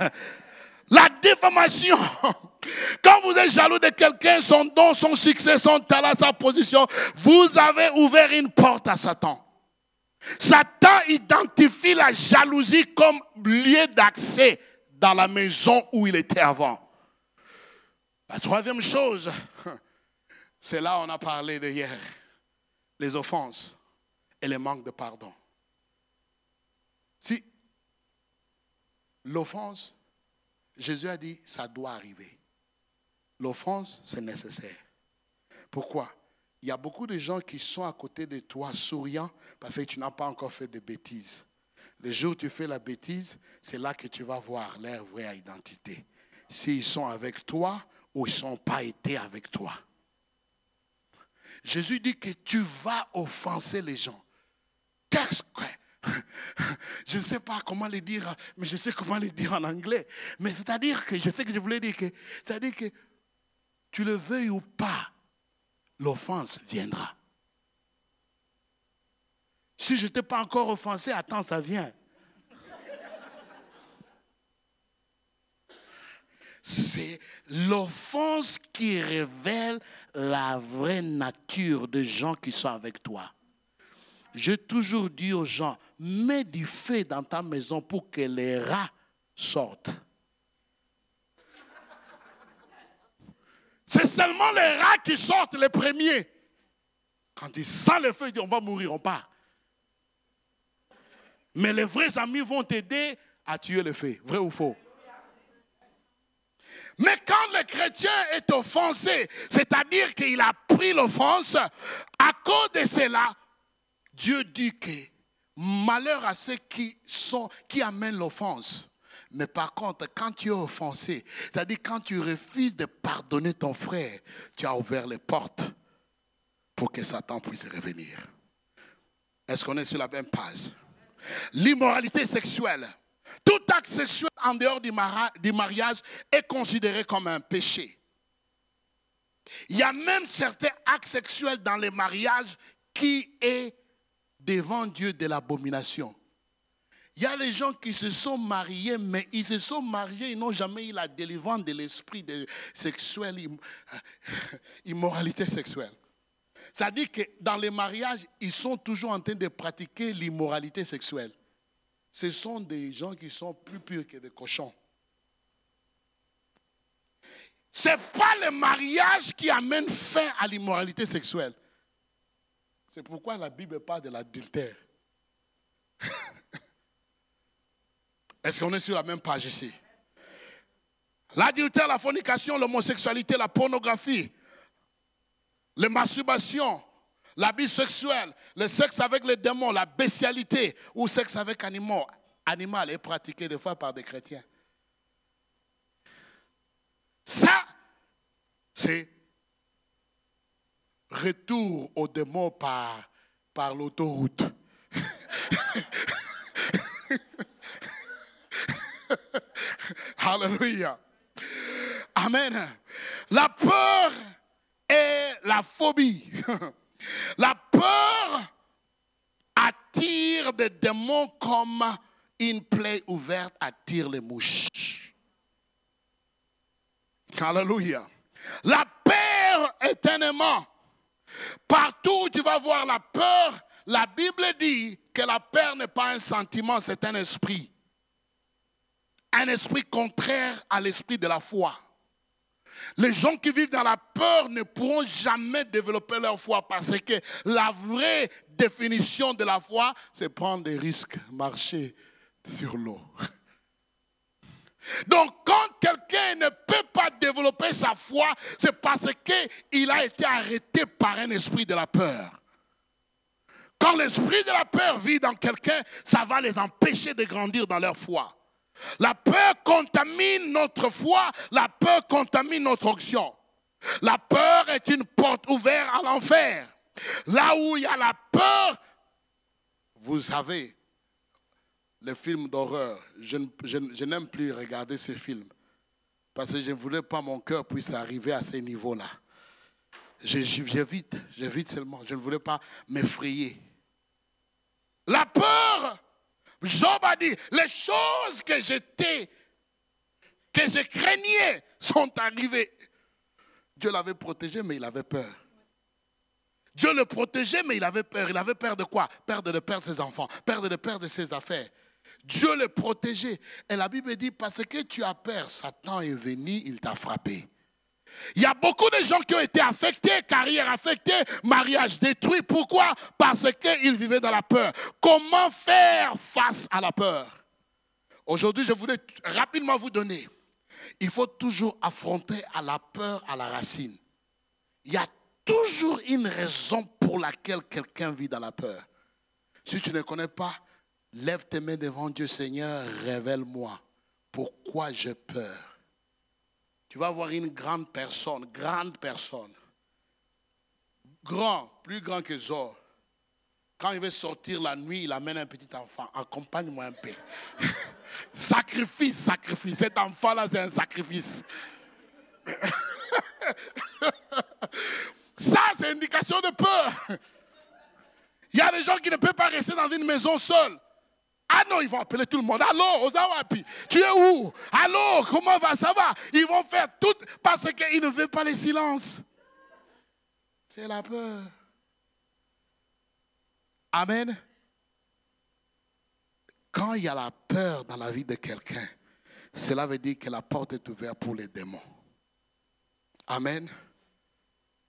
La diffamation. Quand vous êtes jaloux de quelqu'un, son don, son succès, son talent, sa position, vous avez ouvert une porte à Satan. Satan identifie la jalousie comme lieu d'accès dans la maison où il était avant. La troisième chose, c'est là où on a parlé de hier. Les offenses et le manque de pardon. Si l'offense, Jésus a dit, ça doit arriver. L'offense, c'est nécessaire. Pourquoi? Il y a beaucoup de gens qui sont à côté de toi souriant parce que tu n'as pas encore fait de bêtises. Le jour où tu fais la bêtise, c'est là que tu vas voir leur vraie identité. S'ils sont avec toi ou ils n'ont pas été avec toi. Jésus dit que tu vas offenser les gens. Qu'est-ce que... Je ne sais pas comment le dire, mais je sais comment le dire en anglais. Mais c'est-à-dire que, je sais que je voulais dire que, c'est-à-dire que tu le veuilles ou pas, l'offense viendra. Si je ne t'ai pas encore offensé, attends, ça vient. C'est l'offense qui révèle la vraie nature des gens qui sont avec toi. J'ai toujours dit aux gens, mets du feu dans ta maison pour que les rats sortent. C'est seulement les rats qui sortent les premiers. Quand ils sentent le feu, ils disent on va mourir, on part. Mais les vrais amis vont t'aider à tuer le feu. Vrai ou faux? Mais quand le chrétien est offensé, c'est-à-dire qu'il a pris l'offense, à cause de cela, Dieu dit que malheur à ceux qui amènent l'offense. Mais par contre, quand tu es offensé, c'est-à-dire quand tu refuses de pardonner ton frère, tu as ouvert les portes pour que Satan puisse revenir. Est-ce qu'on est sur la même page? L'immoralité sexuelle. Tout acte sexuel en dehors du mariage est considéré comme un péché. Il y a même certains actes sexuels dans les mariages qui est devant Dieu de l'abomination. Il y a les gens qui se sont mariés, mais ils se sont mariés, ils n'ont jamais eu la délivrance de l'esprit sexuel, immoralité sexuelle. C'est-à-dire que dans les mariages, ils sont toujours en train de pratiquer l'immoralité sexuelle. Ce sont des gens qui sont plus purs que des cochons. Ce n'est pas le mariage qui amène fin à l'immoralité sexuelle. C'est pourquoi la Bible parle de l'adultère. Est-ce qu'on est sur la même page ici? L'adultère, la fornication, l'homosexualité, la pornographie, la masturbation, l'abus sexuel, le sexe avec les démons, la bestialité ou sexe avec animal est pratiqué des fois par des chrétiens. Ça, c'est retour aux démons par l'autoroute. Alléluia. Amen. La peur et la phobie. La peur attire des démons comme une plaie ouverte attire les mouches. Alléluia. La peur est un aimant. Partout où tu vas voir la peur, la Bible dit que la peur n'est pas un sentiment, c'est un esprit. Un esprit contraire à l'esprit de la foi. Les gens qui vivent dans la peur ne pourront jamais développer leur foi parce que la vraie définition de la foi, c'est prendre des risques, marcher sur l'eau. Donc quand quelqu'un ne peut pas développer sa foi, c'est parce qu'il a été arrêté par un esprit de la peur. Quand l'esprit de la peur vit dans quelqu'un, ça va les empêcher de grandir dans leur foi. La peur contamine notre foi, la peur contamine notre onction. La peur est une porte ouverte à l'enfer. Là où il y a la peur, vous savez, les films d'horreur, je n'aime plus regarder ces films. Parce que je ne voulais pas mon cœur puisse arriver à ces niveaux-là. J'évite seulement, je ne voulais pas m'effrayer. La peur, Job a dit, les choses que je craignais sont arrivées. Dieu l'avait protégé, mais il avait peur. Dieu le protégeait, mais il avait peur. Il avait peur de quoi? Peur de perdre ses enfants, peur de perdre ses affaires. Dieu le protégeait. Et la Bible dit, parce que tu as peur, Satan est venu, il t'a frappé. Il y a beaucoup de gens qui ont été affectés, carrière affectée, mariage détruit. Pourquoi? Parce qu'ils vivaient dans la peur. Comment faire face à la peur? Aujourd'hui, je voulais rapidement vous donner. Il faut toujours affronter à la peur à la racine. Il y a toujours une raison pour laquelle quelqu'un vit dans la peur. Si tu ne connais pas, lève tes mains devant Dieu, Seigneur, révèle-moi pourquoi j'ai peur. Tu vas voir une grande personne, plus grand que Zor. Quand il veut sortir la nuit, il amène un petit enfant. Accompagne-moi un peu. Sacrifice. Cet enfant-là, c'est un sacrifice. c'est une indication de peur. Il y a des gens qui ne peuvent pas rester dans une maison seuls. Ah non, ils vont appeler tout le monde. Allô, Ozawapi, tu es où? Allô, comment va, ça va? Ils vont faire tout parce qu'ils ne veulent pas les silences. C'est la peur. Amen. Quand il y a la peur dans la vie de quelqu'un, cela veut dire que la porte est ouverte pour les démons. Amen.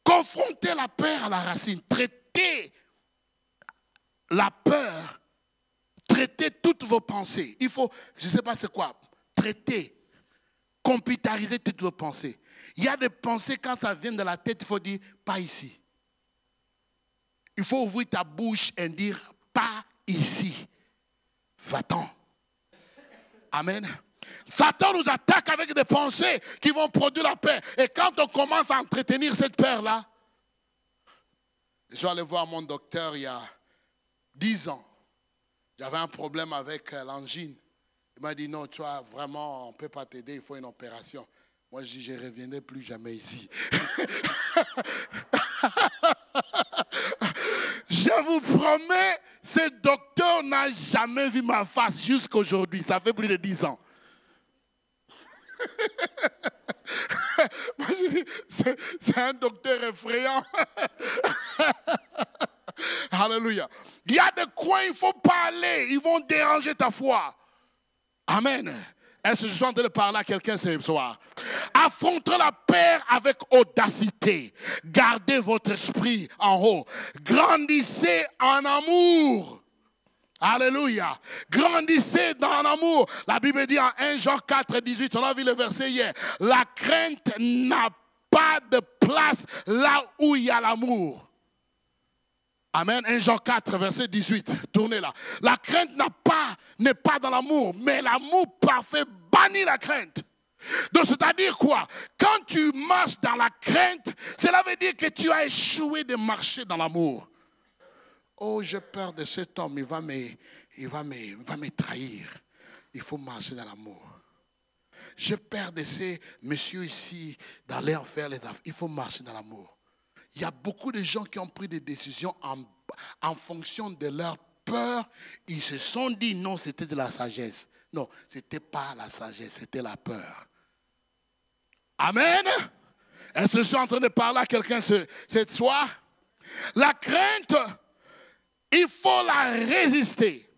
Confrontez la peur à la racine. Traitez la peur. Traitez toutes vos pensées. Il faut, je ne sais pas c'est quoi, traiter, computariser toutes vos pensées. Il y a des pensées, quand ça vient de la tête, il faut dire, pas ici. Il faut ouvrir ta bouche et dire, pas ici. Va-t'en. Amen. Satan nous attaque avec des pensées qui vont produire la paix. Et quand on commence à entretenir cette peur-là, je suis allé voir mon docteur il y a 10 ans. J'avais un problème avec l'angine. Il m'a dit, non, tu vois, vraiment, on ne peut pas t'aider, il faut une opération. Moi, je dis, je ne reviendrai plus jamais ici. Je vous promets, ce docteur n'a jamais vu ma face jusqu'à aujourd'hui. Ça fait plus de 10 ans. C'est un docteur effrayant. Alléluia. Il y a des coins, il ne faut pas aller. Ils vont déranger ta foi. Amen. Est-ce que je suis en train de parler à quelqu'un ce soir? Affrontez la peur avec audacité. Gardez votre esprit en haut. Grandissez en amour. Alléluia. Grandissez dans l'amour. La Bible dit en 1 Jean 4, 18, on a vu le verset hier. La crainte n'a pas de place là où il y a l'amour. Amen. 1 Jean 4, verset 18. Tournez là. La crainte n'est pas dans l'amour, mais l'amour parfait bannit la crainte. Donc, c'est-à-dire quoi? Quand tu marches dans la crainte, cela veut dire que tu as échoué de marcher dans l'amour. Oh, j'ai peur de cet homme, il va me trahir. Il faut marcher dans l'amour. J'ai peur de ces messieurs ici, d'aller en faire les affaires. Il faut marcher dans l'amour. Il y a beaucoup de gens qui ont pris des décisions en fonction de leur peur. Ils se sont dit non, c'était de la sagesse. Non, ce n'était pas la sagesse, c'était la peur. Amen. Est-ce que je suis en train de parler à quelqu'un cette soir? La crainte, il faut la résister.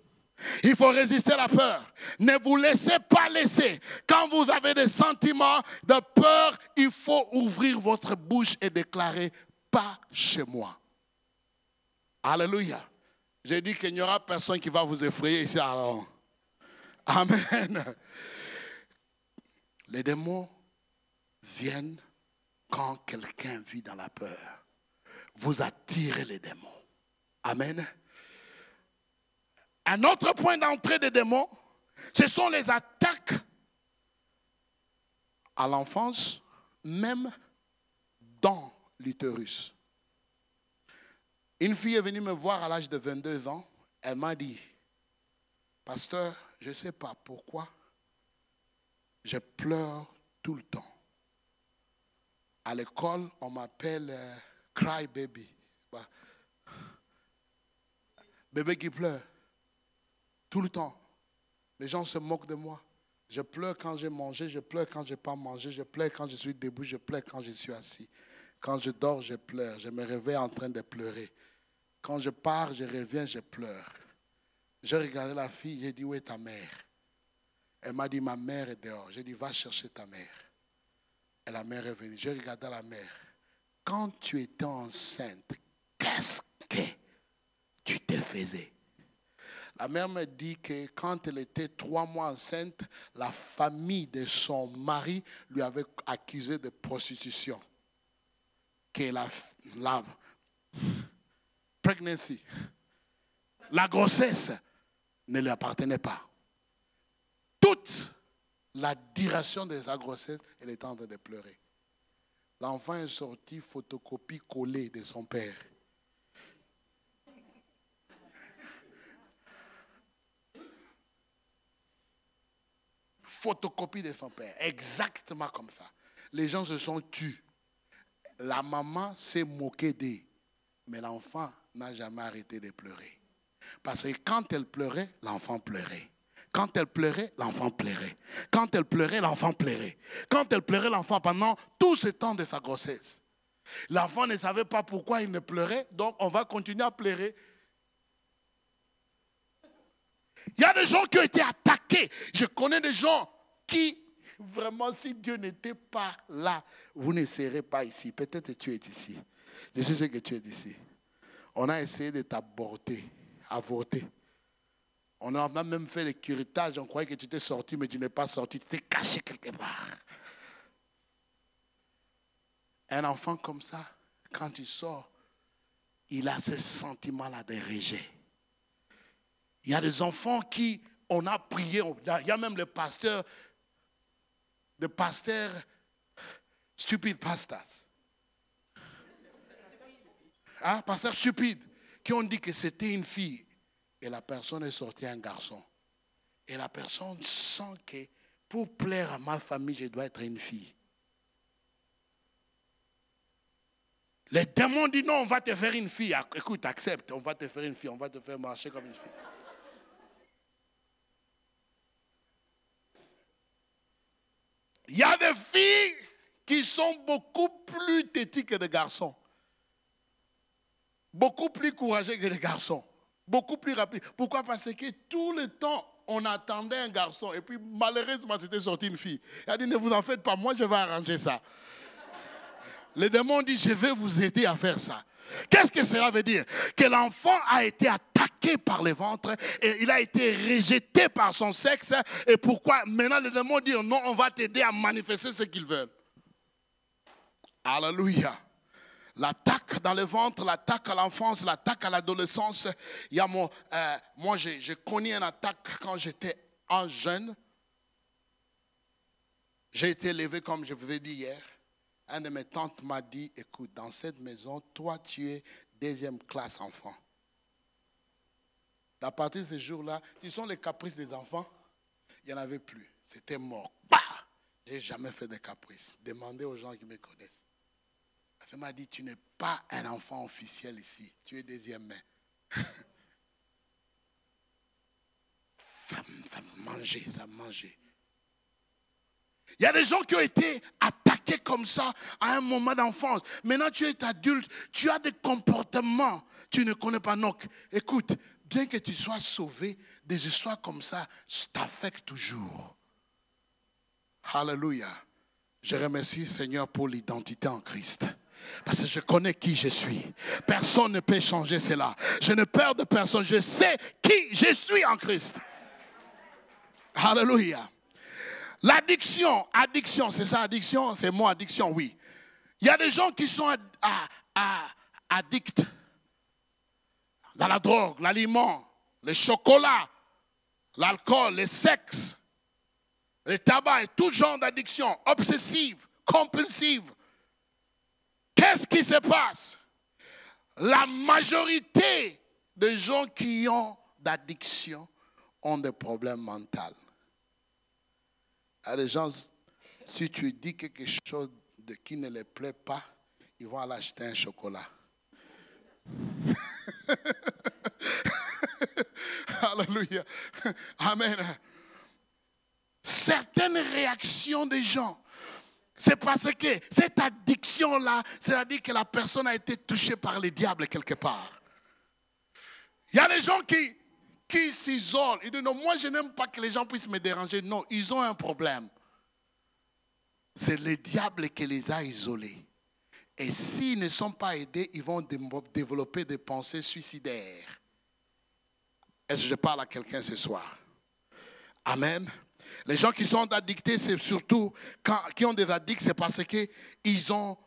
Il faut résister à la peur. Ne vous laissez pas laisser. Quand vous avez des sentiments de peur, il faut ouvrir votre bouche et déclarer pas chez moi. Alléluia. J'ai dit qu'il n'y aura personne qui va vous effrayer ici. Alors. Amen. Les démons viennent quand quelqu'un vit dans la peur. Vous attirez les démons. Amen. Un autre point d'entrée des démons, ce sont les attaques à l'enfance, même dans l'utérus. Une fille est venue me voir à l'âge de 22 ans. Elle m'a dit, pasteur, je ne sais pas pourquoi, je pleure tout le temps. À l'école, on m'appelle cry baby. Bébé qui pleure. Tout le temps. Les gens se moquent de moi. Je pleure quand j'ai mangé, je pleure quand je n'ai pas mangé, je pleure quand je suis debout, je pleure quand je suis assis. Quand je dors, je pleure. Je me réveille en train de pleurer. Quand je pars, je reviens, je pleure. J'ai regardé la fille, j'ai dit, où est ta mère? Elle m'a dit, ma mère est dehors. J'ai dit, va chercher ta mère. Et la mère est venue. J'ai regardé la mère. Quand tu étais enceinte, qu'est-ce que tu te faisais? La mère me dit que quand elle était 3 mois enceinte, la famille de son mari lui avait accusé de prostitution. Que la pregnancy, la grossesse ne lui appartenait pas. Toute la duration de sa grossesse, elle était en train de pleurer. L'enfant est sorti photocopie collée de son père. Photocopie de son père, exactement comme ça. Les gens se sont tus. La maman s'est moquée d'eux. Mais l'enfant n'a jamais arrêté de pleurer. Parce que quand elle pleurait, l'enfant pleurait. Quand elle pleurait, l'enfant pleurait. Quand elle pleurait, l'enfant pleurait. Quand elle pleurait, l'enfant, pendant tout ce temps de sa grossesse. L'enfant ne savait pas pourquoi il ne pleurait, donc on va continuer à pleurer. Il y a des gens qui ont été attaqués. Je connais des gens qui, vraiment, si Dieu n'était pas là, vous ne serez pas ici. Peut-être que tu es ici. Je suis sûr que tu es ici. On a essayé de t'avorter. On a même fait le curettage. On croyait que tu étais sorti, mais tu n'es pas sorti. Tu t'es caché quelque part. Un enfant comme ça, quand il sort, il a ce sentiment-là de rejet. Il y a des enfants qui, on a prié, il y a même le pasteur stupide pastors. Hein, pasteur stupide, qui ont dit que c'était une fille. Et la personne est sortie un garçon. Et la personne sent que pour plaire à ma famille, je dois être une fille. Les démons disent non, on va te faire une fille. Écoute, accepte, on va te faire une fille, on va te faire marcher comme une fille. Il y a des filles qui sont beaucoup plus têtues que des garçons. Beaucoup plus courageux que les garçons. Beaucoup plus rapides. Pourquoi? Parce que tout le temps, on attendait un garçon. Et puis, malheureusement, c'était sorti une fille. Elle a dit, ne vous en faites pas, moi, je vais arranger ça. Le démon dit, je vais vous aider à faire ça. Qu'est-ce que cela veut dire? Que l'enfant a été attaqué par le ventre et il a été rejeté par son sexe. Et pourquoi? Maintenant, le démon dit, non, on va t'aider à manifester ce qu'ils veulent. Alléluia. L'attaque dans le ventre, l'attaque à l'enfance, l'attaque à l'adolescence. Il y a moi, j'ai connu une attaque quand j'étais un jeune. J'ai été élevé, comme je vous ai dit hier. Un de mes tantes m'a dit, écoute, dans cette maison, toi, tu es deuxième classe enfant. À partir de ce jour-là, ce sont les caprices des enfants. Il n'y en avait plus. C'était mort. Bah! Je n'ai jamais fait de caprices. Demandez aux gens qui me connaissent. Elle m'a dit, tu n'es pas un enfant officiel ici. Tu es deuxième main. Ça mangeait. Il y a des gens qui ont été attaqués comme ça à un moment d'enfance. Maintenant, tu es adulte, tu as des comportements, tu ne connais pas. Donc, écoute, bien que tu sois sauvé, des histoires comme ça t'affectent toujours. Alléluia. Je remercie Seigneur pour l'identité en Christ. Parce que je connais qui je suis. Personne ne peut changer cela. Je ne perds de personne. Je sais qui je suis en Christ. Alléluia. L'addiction, c'est ça, addiction, c'est moi, addiction, oui. Il y a des gens qui sont addicts dans la drogue, l'aliment, le chocolat, l'alcool, le sexe, le tabac et tout genre d'addiction, obsessive, compulsive. Qu'est-ce qui se passe? La majorité des gens qui ont d'addiction ont des problèmes mentaux. Il y a des gens, si tu dis quelque chose qui ne les plaît pas, ils vont aller acheter un chocolat. Alléluia. Amen. Certaines réactions des gens, c'est parce que cette addiction-là, c'est-à-dire que la personne a été touchée par le diable quelque part. Il y a des gens qui s'isolent. Ils disent non, moi je n'aime pas que les gens puissent me déranger. Non, ils ont un problème. C'est le diable qui les a isolés. Et s'ils ne sont pas aidés, ils vont développer des pensées suicidaires. Est-ce que je parle à quelqu'un ce soir? Amen. Les gens qui sont addictés, c'est surtout, qui ont des addicts, c'est parce qu'ils ont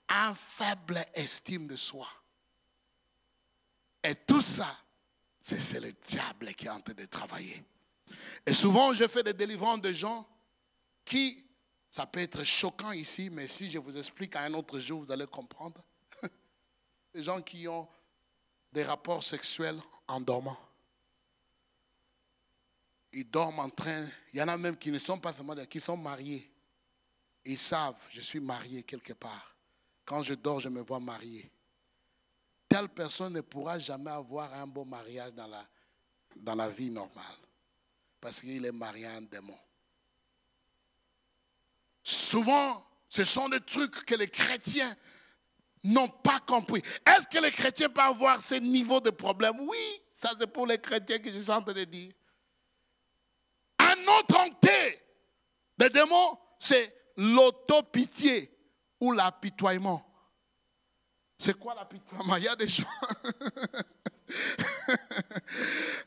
une faible estime de soi. Et tout ça, c'est le diable qui est en train de travailler. Et souvent, je fais des délivrances de gens qui, ça peut être choquant ici, mais si je vous explique à un autre jour, vous allez comprendre. Des gens qui ont des rapports sexuels en dormant. Ils dorment en train. Il y en a même qui ne sont pas seulement qui sont mariés. Ils savent, je suis marié quelque part. Quand je dors, je me vois marié. telle personne ne pourra jamais avoir un beau mariage dans la vie normale. Parce qu'il est marié à un démon. Souvent, ce sont des trucs que les chrétiens n'ont pas compris. Est-ce que les chrétiens peuvent avoir ce niveau de problème? Oui, ça c'est pour les chrétiens que je suis en train de dire. Un autre entité des démons, c'est l'autopitié ou l'apitoiement. C'est quoi l'apitoiement? Il y a des gens.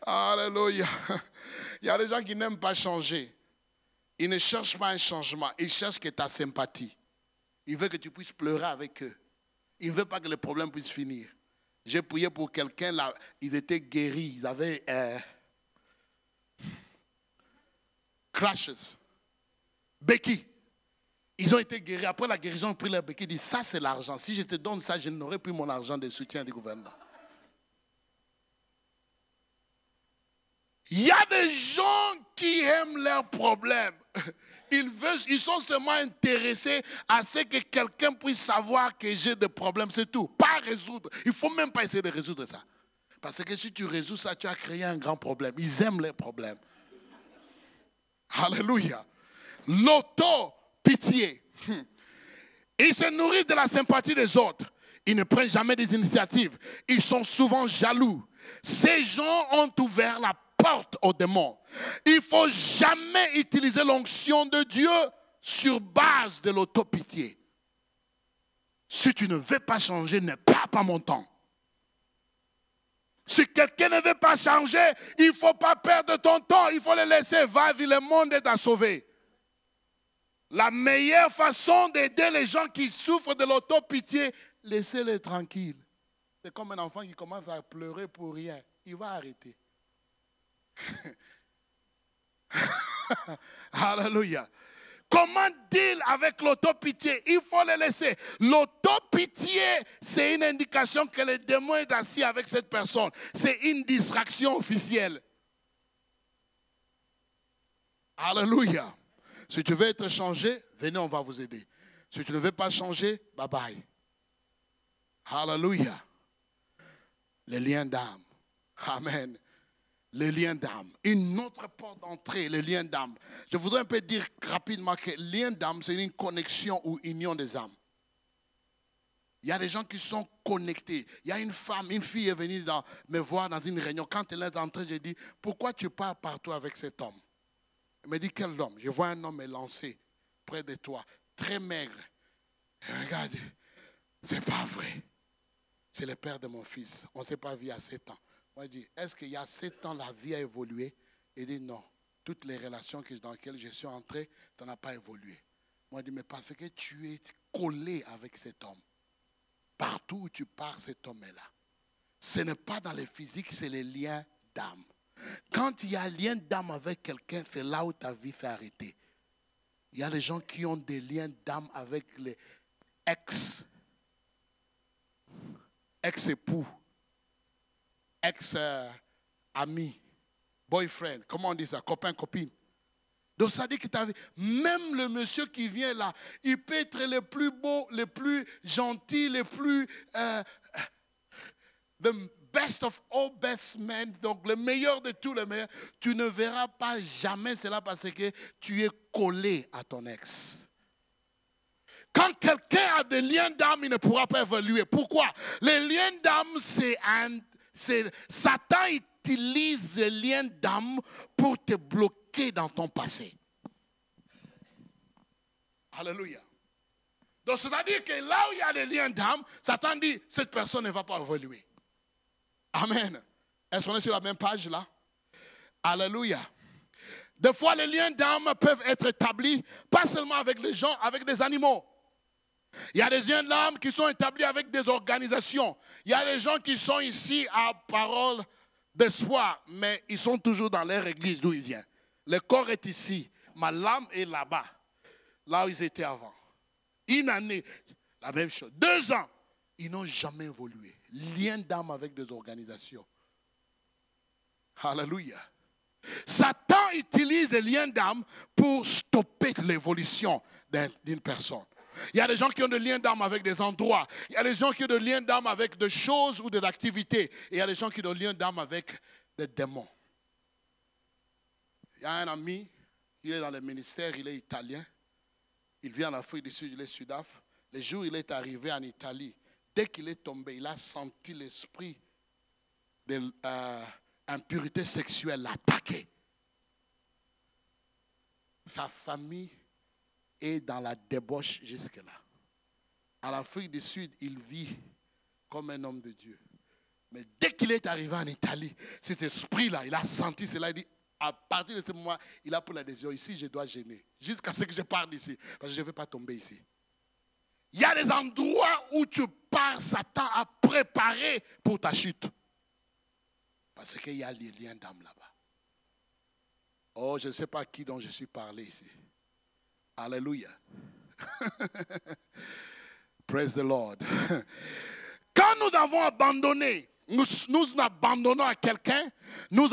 Alléluia. Il y a des gens qui n'aiment pas changer. Ils ne cherchent pas un changement. Ils cherchent que ta sympathie. Ils veulent que tu puisses pleurer avec eux. Ils ne veulent pas que le problème puisse finir. J'ai prié pour quelqu'un là. Ils étaient guéris. Ils avaient crashes. Béquilles. Ils ont été guéris. Après la guérison, ils ont pris leur béquille. Ils disent, ça c'est l'argent. Si je te donne ça, je n'aurai plus mon argent de soutien du gouvernement. Il y a des gens qui aiment leurs problèmes. Ils sont seulement intéressés à ce que quelqu'un puisse savoir que j'ai des problèmes, c'est tout. Pas résoudre. Il ne faut même pas essayer de résoudre ça. Parce que si tu résous ça, tu as créé un grand problème. Ils aiment les problèmes. Alléluia. L'auto-pitié. Ils se nourrissent de la sympathie des autres. Ils ne prennent jamais des initiatives. Ils sont souvent jaloux. Ces gens ont ouvert la porte aux démons. Il ne faut jamais utiliser l'onction de Dieu sur base de l'autopitié. Si tu ne veux pas changer, ne perds pas mon temps. Si quelqu'un ne veut pas changer, il ne faut pas perdre ton temps. Il faut le laisser. Va vivre, le monde est à sauver. La meilleure façon d'aider les gens qui souffrent de l'autopitié, laissez-les tranquilles. C'est comme un enfant qui commence à pleurer pour rien. Il va arrêter. Alléluia. Comment deal avec l'autopitié? Il faut le laisser. L'autopitié, c'est une indication que le démon est assis avec cette personne. C'est une distraction officielle. Alléluia. Si tu veux être changé, venez, on va vous aider. Si tu ne veux pas changer, bye bye. Alléluia. Les liens d'âme. Amen. Les liens d'âme. Une autre porte d'entrée, les liens d'âme. Je voudrais un peu dire rapidement que lien d'âme, c'est une connexion ou union des âmes. Il y a des gens qui sont connectés. Il y a une femme, une fille est venue me voir dans une réunion. Quand elle est entrée, j'ai dit, pourquoi tu pars partout avec cet homme? Elle me dit, quel homme? Je vois un homme élancé près de toi, très maigre. Et regarde, c'est pas vrai. C'est le père de mon fils. On ne s'est pas vu à 7 ans. Moi, je dis, est-ce qu'il y a 7 ans, la vie a évolué? Il dit, non. Toutes les relations dans lesquelles je suis entré, ça n'a pas évolué. Moi, je dis, mais parce que tu es collé avec cet homme. Partout où tu pars, cet homme est là. Ce n'est pas dans le physique, c'est les liens d'âme. Quand il y a un lien d'âme avec quelqu'un, c'est là où ta vie fait arrêter. Il y a des gens qui ont des liens d'âme avec les ex-époux, ex-amis, boyfriend, comment on dit ça, copain, copine. Donc ça dit que même le monsieur qui vient là, il peut être le plus beau, le plus gentil, le plus... the best of all best men, donc le meilleur de tous les meilleurs. Tu ne verras pas jamais cela parce que tu es collé à ton ex. Quand quelqu'un a des liens d'âme, il ne pourra pas évoluer. Pourquoi? Les liens d'âme, Satan utilise les liens d'âme pour te bloquer dans ton passé. Alléluia. Donc, c'est-à-dire que là où il y a les liens d'âme, Satan dit, cette personne ne va pas évoluer. Amen. Est-ce qu'on est sur la même page là? Alléluia. Des fois, les liens d'âme peuvent être établis, pas seulement avec les gens, avec des animaux. Il y a des liens d'âme qui sont établis avec des organisations. Il y a des gens qui sont ici à parole d'espoir, mais ils sont toujours dans leur église d'où ils viennent. Le corps est ici, ma l'âme est là-bas, là où ils étaient avant. Une année, la même chose. 2 ans, ils n'ont jamais évolué. Lien d'âme avec des organisations. Alléluia. Satan utilise les liens d'âme pour stopper l'évolution d'une personne. Il y a des gens qui ont des liens d'âme avec des endroits. Il y a des gens qui ont des liens d'âme avec des choses ou des activités. Et il y a des gens qui ont des liens d'âme avec des démons. Il y a un ami, il est dans le ministère, il est italien. Il vit en Afrique du Sud, il est Sudaf. Le jour où il est arrivé en Italie, dès qu'il est tombé, il a senti l'esprit d'impureté sexuelle l'attaquer. Sa famille est dans la débauche jusque-là. En Afrique du Sud, il vit comme un homme de Dieu. Mais dès qu'il est arrivé en Italie, cet esprit-là, il a senti cela, il dit, à partir de ce moment, il a pris la décision, ici je dois gêner, jusqu'à ce que je parte d'ici, parce que je ne vais pas tomber ici. Il y a des endroits où tu pars, Satan a préparé pour ta chute. Parce qu'il y a les liens d'âme là-bas. Oh, je ne sais pas qui dont je suis parlé ici. Alléluia. Praise the Lord. Quand nous avons abandonné, nous abandonnons à quelqu'un, nous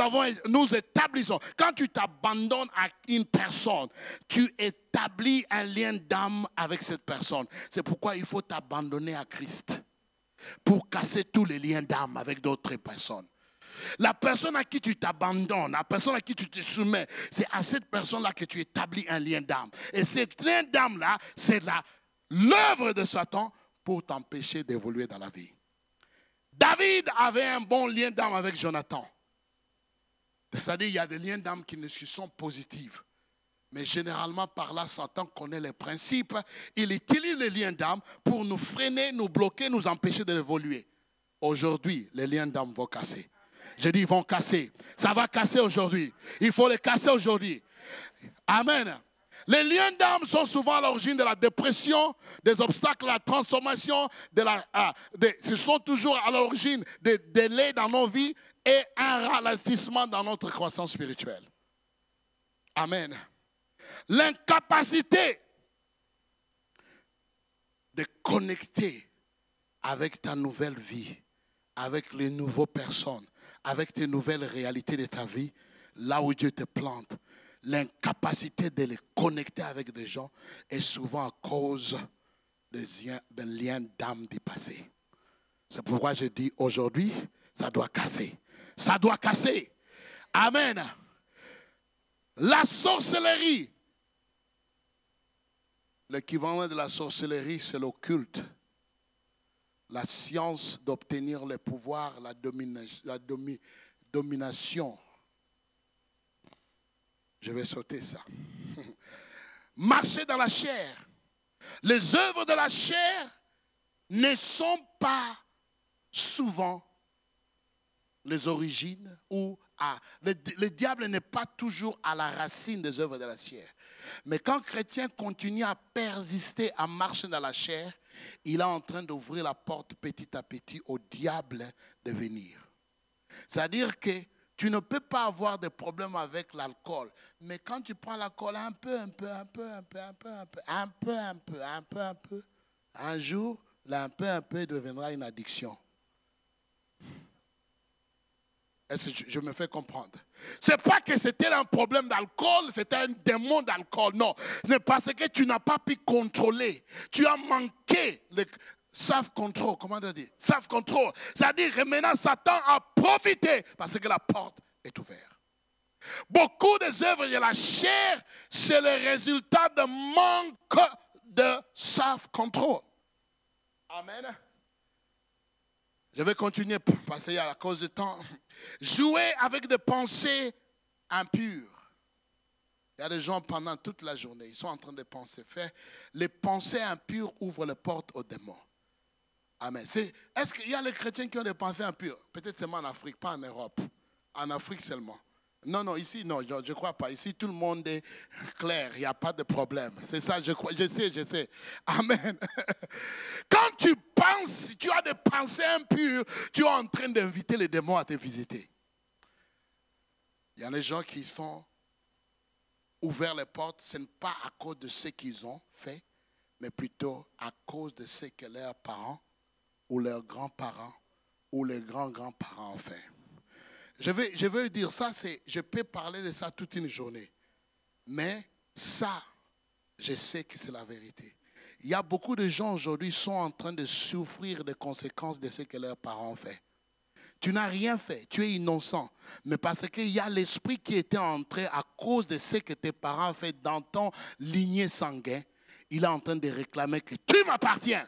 établissons. Quand tu t'abandonnes à une personne, tu établis un lien d'âme avec cette personne. C'est pourquoi il faut t'abandonner à Christ pour casser tous les liens d'âme avec d'autres personnes. La personne à qui tu t'abandonnes, la personne à qui tu te soumets, c'est à cette personne-là que tu établis un lien d'âme. Et cet lien d'âme-là, c'est l'œuvre de Satan pour t'empêcher d'évoluer dans la vie. David avait un bon lien d'âme avec Jonathan. C'est-à-dire, il y a des liens d'âme qui sont positifs. Mais généralement, par là, Satan connaît les principes. Il utilise les liens d'âme pour nous freiner, nous bloquer, nous empêcher d'évoluer. Aujourd'hui, les liens d'âme vont casser. Je dis, ils vont casser. Ça va casser aujourd'hui. Il faut les casser aujourd'hui. Amen. Les liens d'âme sont souvent à l'origine de la dépression, des obstacles à la transformation, ce sont toujours à l'origine des délais dans nos vies et un ralentissement dans notre croissance spirituelle. Amen. L'incapacité de connecter avec ta nouvelle vie, avec les nouvelles personnes, avec tes nouvelles réalités de ta vie, là où Dieu te plante. L'incapacité de les connecter avec des gens est souvent à cause des liens d'âme du passé. C'est pourquoi je dis aujourd'hui, ça doit casser. Ça doit casser. Amen. La sorcellerie. L'équivalent de la sorcellerie, c'est l'occulte. La science d'obtenir le pouvoir, la domination. Je vais sauter ça. Marcher dans la chair. Les œuvres de la chair ne sont pas souvent les origines ou le diable n'est pas toujours à la racine des œuvres de la chair. Mais quand le chrétien continue à persister, à marcher dans la chair, il est en train d'ouvrir la porte petit à petit au diable de venir. C'est-à-dire que tu ne peux pas avoir de problème avec l'alcool. Mais quand tu prends l'alcool un jour, un peu deviendra une addiction. Est-ce que je me fais comprendre? Ce n'est pas que c'était un problème d'alcool, c'était un démon d'alcool. Non, c'est parce que tu n'as pas pu contrôler. Tu as manqué le self-control. Comment on dit? Self-control. C'est-à-dire que maintenant, Satan a profité parce que la porte est ouverte. Beaucoup des œuvres de la chair, c'est le résultat de manque de self-control. Amen. Je vais continuer parce qu'il y a à cause du temps. Jouer avec des pensées impures. Il y a des gens pendant toute la journée, ils sont en train de penser. Les pensées impures ouvrent les portes aux démons. Amen. Est-ce qu'il y a les chrétiens qui ont des pensées impures? Peut-être seulement en Afrique, pas en Europe. En Afrique seulement. Non, ici, non, je ne crois pas. Ici, tout le monde est clair, il n'y a pas de problème. C'est ça, je sais. Amen. Quand tu penses, si tu as des pensées impures, tu es en train d'inviter les démons à te visiter. Il y a des gens qui sont ouverts les portes, ce n'est pas à cause de ce qu'ils ont fait, mais plutôt à cause de ce que leurs parents ou leurs grands-parents ou les grands-grands-parents ont fait. Je veux dire ça, je peux parler de ça toute une journée. Mais ça, je sais que c'est la vérité. Il y a beaucoup de gens aujourd'hui qui sont en train de souffrir des conséquences de ce que leurs parents ont fait. Tu n'as rien fait, tu es innocent. Mais parce qu'il y a l'esprit qui était entré à cause de ce que tes parents ont fait dans ton lignée sanguine, il est en train de réclamer que tu m'appartiens.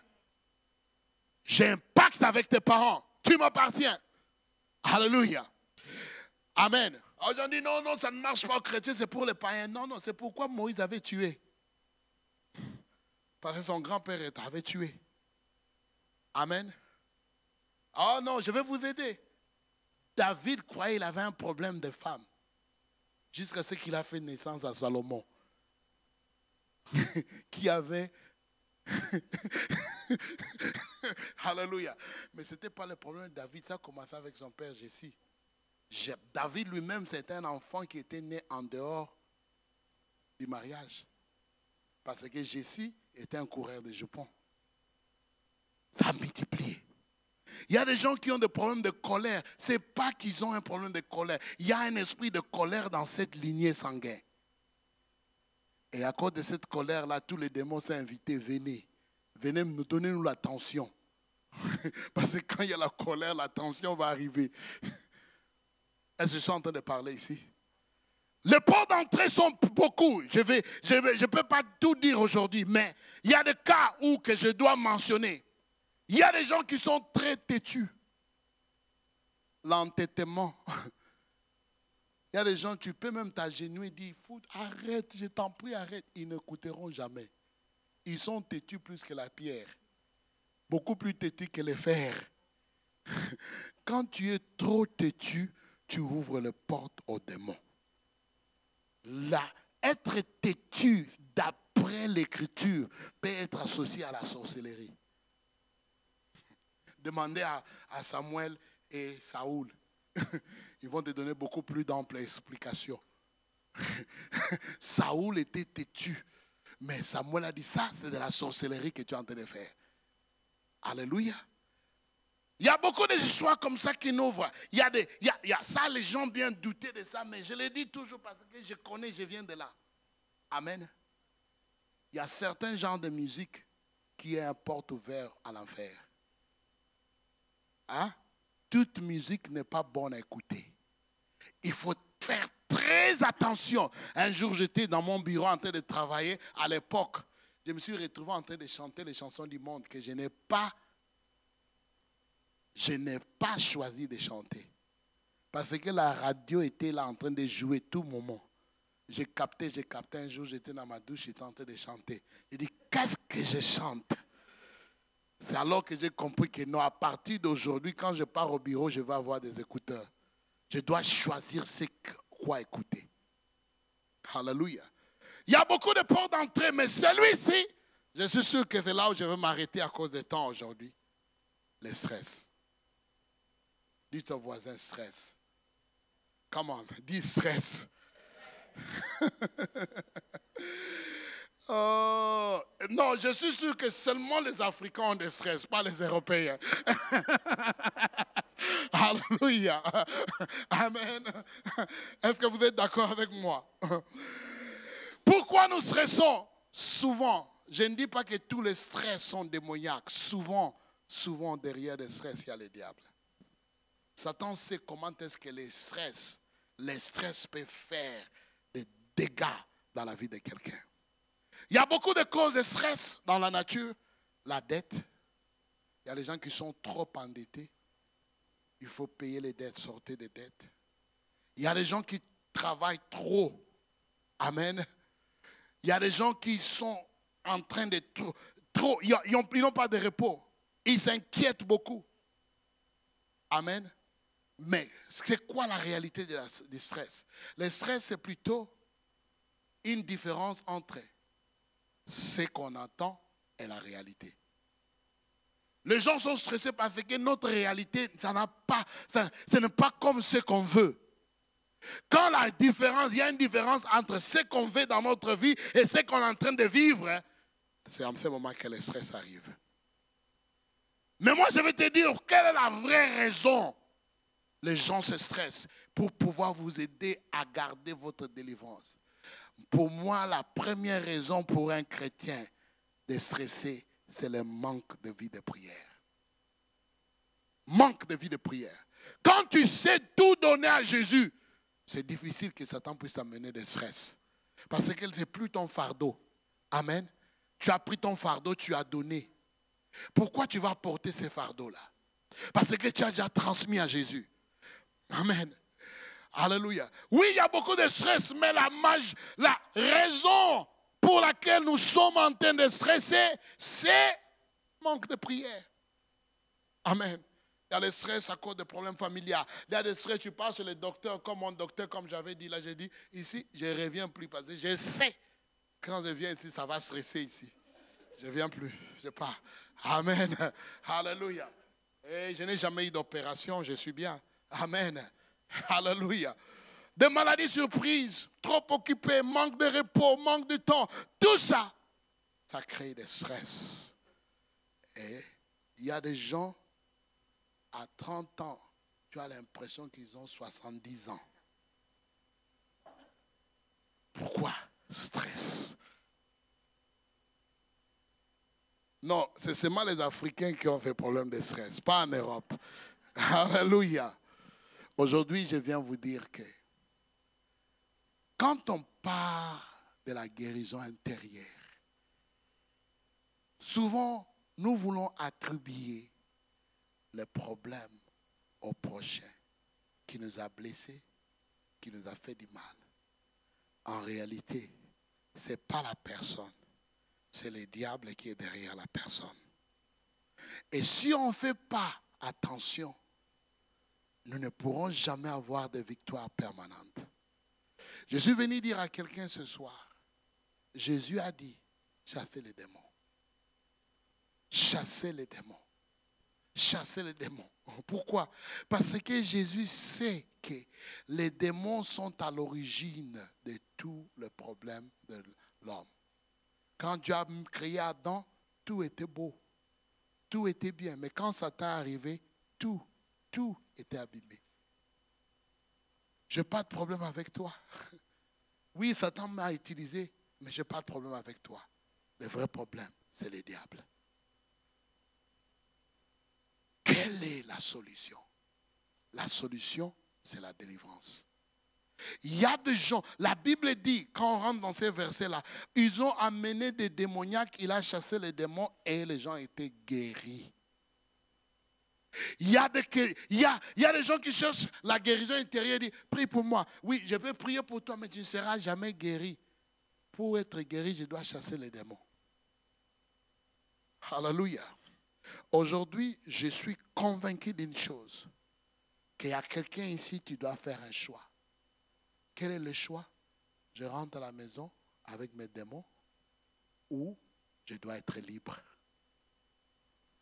J'ai un pacte avec tes parents, tu m'appartiens. Alléluia. Amen. Aujourd'hui, non, non, ça ne marche pas aux chrétiens, c'est pour les païens. Non, non, c'est pourquoi Moïse avait tué. Parce que son grand-père avait tué. Amen. Oh non, je vais vous aider. David croyait qu'il avait un problème de femme. Jusqu'à ce qu'il a fait naissance à Salomon. Qui avait... Alléluia. Mais ce n'était pas le problème de David. Ça a commencé avec son père Jessie. David lui-même, c'était un enfant qui était né en dehors du mariage. Parce que Jessie était un coureur de jupons. Ça a multiplié. Il y a des gens qui ont des problèmes de colère. Ce n'est pas qu'ils ont un problème de colère. Il y a un esprit de colère dans cette lignée sanguine. Et à cause de cette colère-là, tous les démons sont invités. Venez. Venez nous donner l'attention. Parce que quand il y a la colère, la tension va arriver. Est-ce que je suis en train de parler ici? Les ports d'entrée sont beaucoup. Je peux pas tout dire aujourd'hui, mais il y a des cas où que je dois mentionner. Il y a des gens qui sont très têtus. L'entêtement. Il y a des gens, tu peux même t'agenouiller et dire, arrête, je t'en prie, arrête. Ils n'écouteront jamais. Ils sont têtus plus que la pierre. Beaucoup plus têtus que les fers. Quand tu es trop têtu, tu ouvres les portes aux démons. Là, être têtu d'après l'écriture peut être associé à la sorcellerie. Demandez à Samuel et Saoul. Ils vont te donner beaucoup plus d'amples explications. Saoul était têtu. Mais Samuel a dit, ça c'est de la sorcellerie que tu es en train de faire. Alléluia. Il y a beaucoup d'histoires comme ça qui nous ouvrent. Il y a ça, les gens viennent douter de ça, mais je le dis toujours parce que je connais, je viens de là. Amen. Il y a certains genres de musique qui est un porte ouverte à l'enfer. Hein? Toute musique n'est pas bonne à écouter. Il faut faire très attention. Un jour, j'étais dans mon bureau en train de travailler. À l'époque, je me suis retrouvé en train de chanter les chansons du monde que je n'ai pas choisi de chanter. Parce que la radio était là en train de jouer tout moment. J'ai capté un jour, j'étais dans ma douche, j'étais en train de chanter. J'ai dit, qu'est-ce que je chante? C'est alors que j'ai compris que non, à partir d'aujourd'hui, quand je pars au bureau, je vais avoir des écouteurs. Je dois choisir quoi écouter. Alléluia. Il y a beaucoup de portes d'entrée, mais celui-ci, je suis sûr que c'est là où je vais m'arrêter à cause du temps aujourd'hui. Le stress. Dis ton voisin stress. Come on, dis stress. Non, je suis sûr que seulement les Africains ont des stress, pas les Européens. Alléluia. Amen. Est-ce que vous êtes d'accord avec moi? Pourquoi nous stressons? Souvent, je ne dis pas que tous les stress sont démoniaques. Souvent derrière les stress, il y a le diable. Satan sait comment est-ce que les stress peuvent faire des dégâts dans la vie de quelqu'un. Il y a beaucoup de causes de stress dans la nature. La dette. Il y a des gens qui sont trop endettés. Il faut payer les dettes, sortir des dettes. Il y a des gens qui travaillent trop. Amen. Il y a des gens qui sont en train de trop. Ils n'ont pas de repos. Ils s'inquiètent beaucoup. Amen. Mais c'est quoi la réalité du stress? Le stress, c'est plutôt une différence entre ce qu'on entend et la réalité. Les gens sont stressés parce que notre réalité, ce n'est pas comme ce qu'on veut. Quand il y a une différence entre ce qu'on veut dans notre vie et ce qu'on est en train de vivre, c'est en ce moment que le stress arrive. Mais moi, je vais te dire, quelle est la vraie raison? Les gens se stressent pour pouvoir vous aider à garder votre délivrance. Pour moi, la première raison pour un chrétien déstressé, c'est le manque de vie de prière. Manque de vie de prière. Quand tu sais tout donner à Jésus, c'est difficile que Satan puisse t'amener des stress. Parce que ce n'est plus ton fardeau. Amen. Tu as pris ton fardeau, tu as donné. Pourquoi tu vas porter ces fardeaux-là? Parce que tu as déjà transmis à Jésus. Amen. Alléluia. Oui, il y a beaucoup de stress, mais la raison pour laquelle nous sommes en train de stresser, c'est manque de prière. Amen. Il y a le stress à cause de problèmes familiaux. Il y a le stress, tu passes chez le docteur, comme mon docteur, comme j'avais dit, là j'ai dit, ici, je ne reviens plus parce que je sais, quand je viens ici, ça va stresser ici. Je ne viens plus, je pars. Amen. Alléluia. Et je n'ai jamais eu d'opération, je suis bien. Amen. Alléluia. Des maladies surprises, trop occupées, manque de repos, manque de temps, tout ça, ça crée des stress. Et il y a des gens, à 30 ans, tu as l'impression qu'ils ont 70 ans. Pourquoi? Stress. Non, c'est seulement les Africains qui ont fait problème de stress, pas en Europe. Alléluia. Aujourd'hui, je viens vous dire que quand on parle de la guérison intérieure, souvent, nous voulons attribuer les problèmes au prochain qui nous a blessés, qui nous a fait du mal. En réalité, ce n'est pas la personne, c'est le diable qui est derrière la personne. Et si on ne fait pas attention, nous ne pourrons jamais avoir de victoire permanente. Je suis venu dire à quelqu'un ce soir, Jésus a dit, chassez les démons. Chassez les démons. Chasser les démons. Pourquoi? Parce que Jésus sait que les démons sont à l'origine de tous les problèmes de l'homme. Quand Dieu a créé Adam, tout était beau. Tout était bien. Mais quand Satan est arrivé, tout était abîmé. Je n'ai pas de problème avec toi. Oui, Satan m'a utilisé, mais je n'ai pas de problème avec toi. Le vrai problème, c'est le diable. Quelle est la solution? La solution, c'est la délivrance. Il y a des gens, la Bible dit, quand on rentre dans ces versets-là, ils ont amené des démoniaques, il a chassé les démons et les gens étaient guéris. Il y a des gens qui cherchent la guérison intérieure et disent, prie pour moi. Oui, je peux prier pour toi, mais tu ne seras jamais guéri. Pour être guéri, je dois chasser les démons. Alléluia. Aujourd'hui, je suis convaincu d'une chose, qu'il y a quelqu'un ici qui doit faire un choix. Quel est le choix? Je rentre à la maison avec mes démons ou je dois être libre.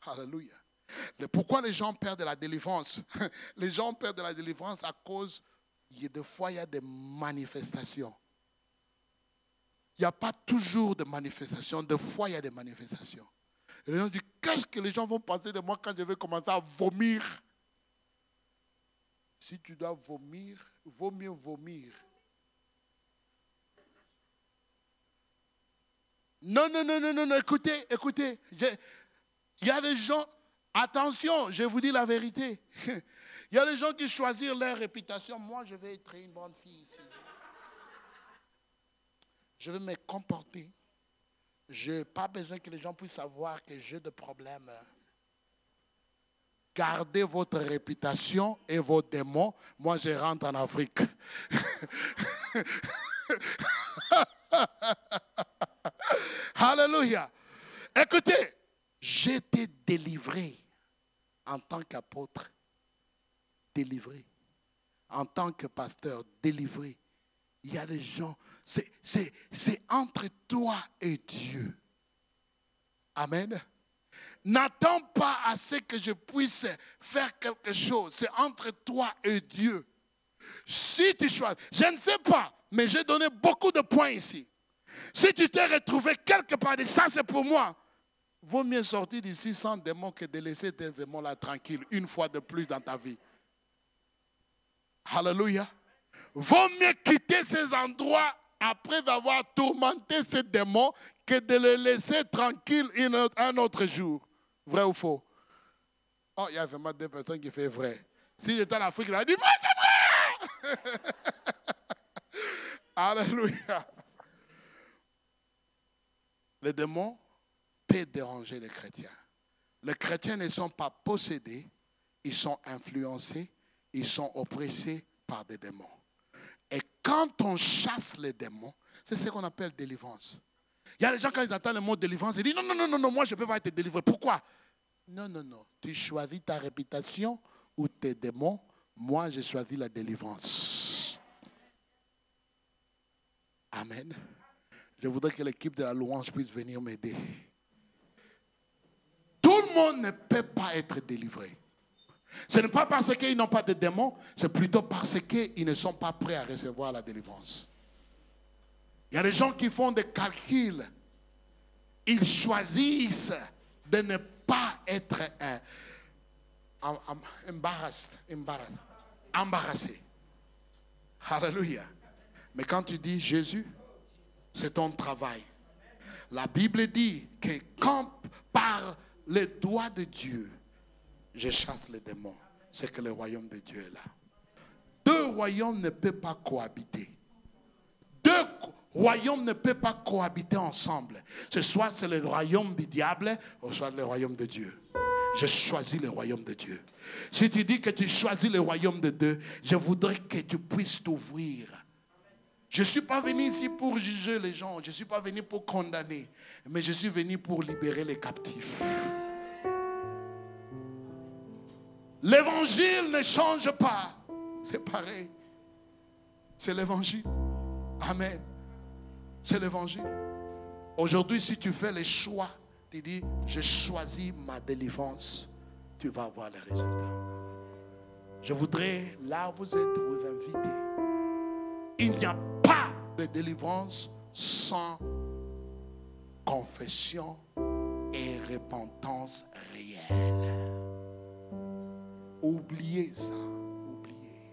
Alléluia. Pourquoi les gens perdent de la délivrance? Les gens perdent de la délivrance à cause, des fois, il y a des manifestations. Il n'y a pas toujours de manifestations. Des fois, il y a des manifestations. Et les gens disent, qu'est-ce que les gens vont penser de moi quand je vais commencer à vomir? Si tu dois vomir, vaut mieux vomir. Non, écoutez. Il y a des gens, attention, je vous dis la vérité. Il y a des gens qui choisissent leur réputation. Moi, je vais être une bonne fille ici. Je vais me comporter. Je n'ai pas besoin que les gens puissent savoir que j'ai des problèmes. Gardez votre réputation et vos démons. Moi, je rentre en Afrique. Alléluia. Écoutez, j'ai été délivré en tant qu'apôtre. Délivré. En tant que pasteur, délivré. Il y a des gens, c'est entre toi et Dieu. Amen. N'attends pas à ce que je puisse faire quelque chose. C'est entre toi et Dieu. Si tu choisis, je ne sais pas, mais j'ai donné beaucoup de points ici. Si tu t'es retrouvé quelque part, et ça c'est pour moi, vaut mieux sortir d'ici sans démons que de laisser tes démons là tranquilles une fois de plus dans ta vie. Alléluia. Vaut mieux quitter ces endroits après avoir tourmenté ce démon que de le laisser tranquille un autre jour. Vrai ou faux? Oh, il y a vraiment deux personnes qui font vrai. Si j'étais en Afrique, il a dit vrai, c'est vrai. Alléluia. Les démons peuvent déranger les chrétiens. Les chrétiens ne sont pas possédés, ils sont influencés, ils sont oppressés par des démons. Et quand on chasse les démons, c'est ce qu'on appelle délivrance. Il y a des gens, quand ils entendent le mot délivrance, ils disent non, non, non, non, non, moi je ne peux pas être délivré. Pourquoi? Non, non, non. Tu choisis ta réputation ou tes démons. Moi, je choisis la délivrance. Amen. Je voudrais que l'équipe de la louange puisse venir m'aider. Tout le monde ne peut pas être délivré. Ce n'est pas parce qu'ils n'ont pas de démons, c'est plutôt parce qu'ils ne sont pas prêts à recevoir la délivrance. Il y a des gens qui font des calculs. Ils choisissent de ne pas être embarrassés. Alléluia. Mais quand tu dis Jésus, c'est ton travail. La Bible dit que quand par les doigts de Dieu, je chasse les démons, c'est que le royaume de Dieu est là. Deux royaumes ne peuvent pas cohabiter. Deux royaumes ne peuvent pas cohabiter ensemble. Soit c'est le royaume du diable, ou soit le royaume de Dieu. Je choisis le royaume de Dieu. Si tu dis que tu choisis le royaume de Dieu, je voudrais que tu puisses t'ouvrir. Je ne suis pas venu ici pour juger les gens. Je ne suis pas venu pour condamner. Mais je suis venu pour libérer les captifs. L'évangile ne change pas. C'est pareil. C'est l'évangile. Amen. C'est l'évangile. Aujourd'hui, si tu fais les choix, tu dis, je choisis ma délivrance, tu vas avoir les résultats. Je voudrais, là où vous êtes, vous inviter. Il n'y a pas de délivrance sans confession et repentance réelle. Oubliez ça. Oubliez.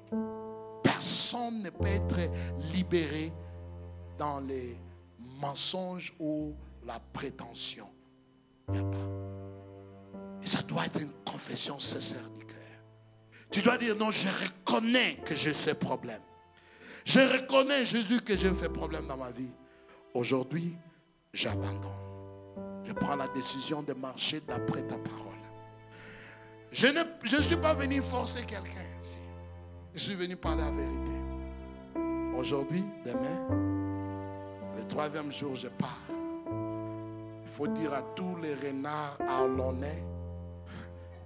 Personne ne peut être libéré dans les mensonges ou la prétention. Il n'y a pas. Et ça doit être une confession sincère du cœur. Tu dois dire non, je reconnais que j'ai ce problème. Je reconnais, Jésus, que j'ai fait problème dans ma vie. Aujourd'hui, j'abandonne. Je prends la décision de marcher d'après ta parole. Je ne suis pas venu forcer quelqu'un ici. Je suis venu parler la vérité. Aujourd'hui, demain, le troisième jour, je pars. Il faut dire à tous les renards harlonnais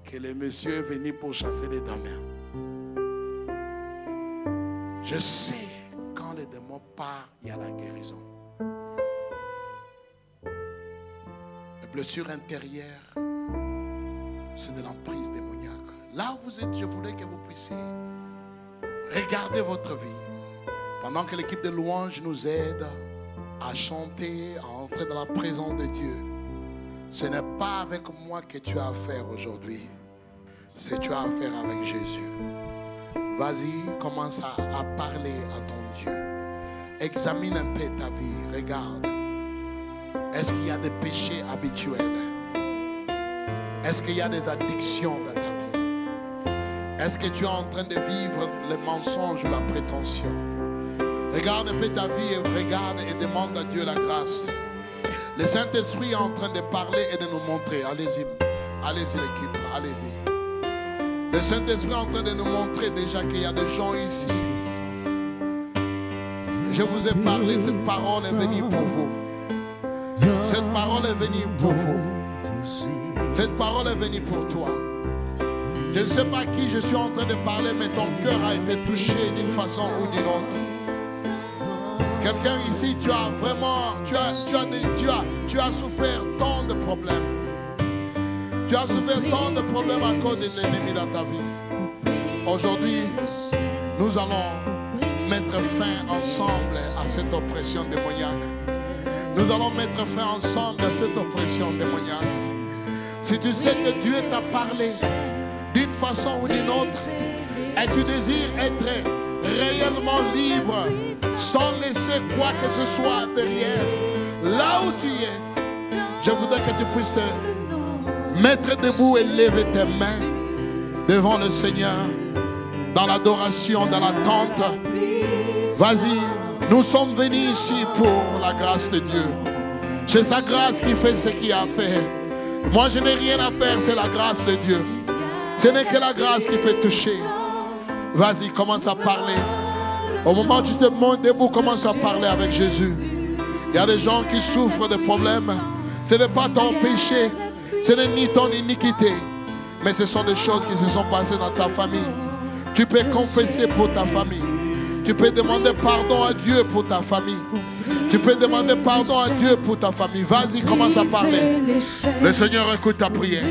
que le monsieur est venu pour chasser les démons. Je sais, quand les démons partent, il y a la guérison. Les blessures intérieures, c'est de l'emprise démoniaque. Là où vous êtes, je voulais que vous puissiez regarder votre vie. Pendant que l'équipe de louange nous aide à chanter, à entrer dans la présence de Dieu. Ce n'est pas avec moi que tu as affaire aujourd'hui. C'est que tu as affaire avec Jésus. Vas-y, commence à parler à ton Dieu. Examine un peu ta vie. Regarde. Est-ce qu'il y a des péchés habituels? Est-ce qu'il y a des addictions dans ta vie? Est-ce que tu es en train de vivre le mensonge ou la prétention? Regarde un peu ta vie et regarde et demande à Dieu la grâce. Le Saint-Esprit est en train de parler et de nous montrer. Allez-y, allez-y l'équipe, allez-y. Le Saint-Esprit est en train de nous montrer déjà qu'il y a des gens ici. Je vous ai parlé, cette parole est venue pour vous. Cette parole est venue pour vous. Cette parole est venue pour toi. Je ne sais pas à qui je suis en train de parler, mais ton cœur a été touché d'une façon ou d'une autre. Quelqu'un ici, tu as vraiment, tu as souffert tant de problèmes. Tu as souffert tant de problèmes à cause de l'ennemi dans ta vie. Aujourd'hui, nous allons mettre fin ensemble à cette oppression démoniaque. Nous allons mettre fin ensemble à cette oppression démoniaque. Si tu sais que Dieu t'a parlé d'une façon ou d'une autre, et tu désires être réellement libre, sans laisser quoi que ce soit derrière. Là où tu es, je voudrais que tu puisses te mettre debout et lever tes mains devant le Seigneur, dans l'adoration, dans l'attente. Vas-y, nous sommes venus ici pour la grâce de Dieu. C'est sa grâce qui fait ce qu'il a fait. Moi, je n'ai rien à faire, c'est la grâce de Dieu. Ce n'est que la grâce qui peut toucher. Vas-y, commence à parler. Au moment où tu te montes debout, commence à parler avec Jésus. Il y a des gens qui souffrent de problèmes. Ce n'est pas ton péché, ce n'est ni ton iniquité, mais ce sont des choses qui se sont passées dans ta famille. Tu peux confesser pour ta famille. Tu peux demander pardon à Dieu pour ta famille. Tu peux demander pardon à Dieu pour ta famille. Vas-y, commence à parler. Le Seigneur écoute ta prière.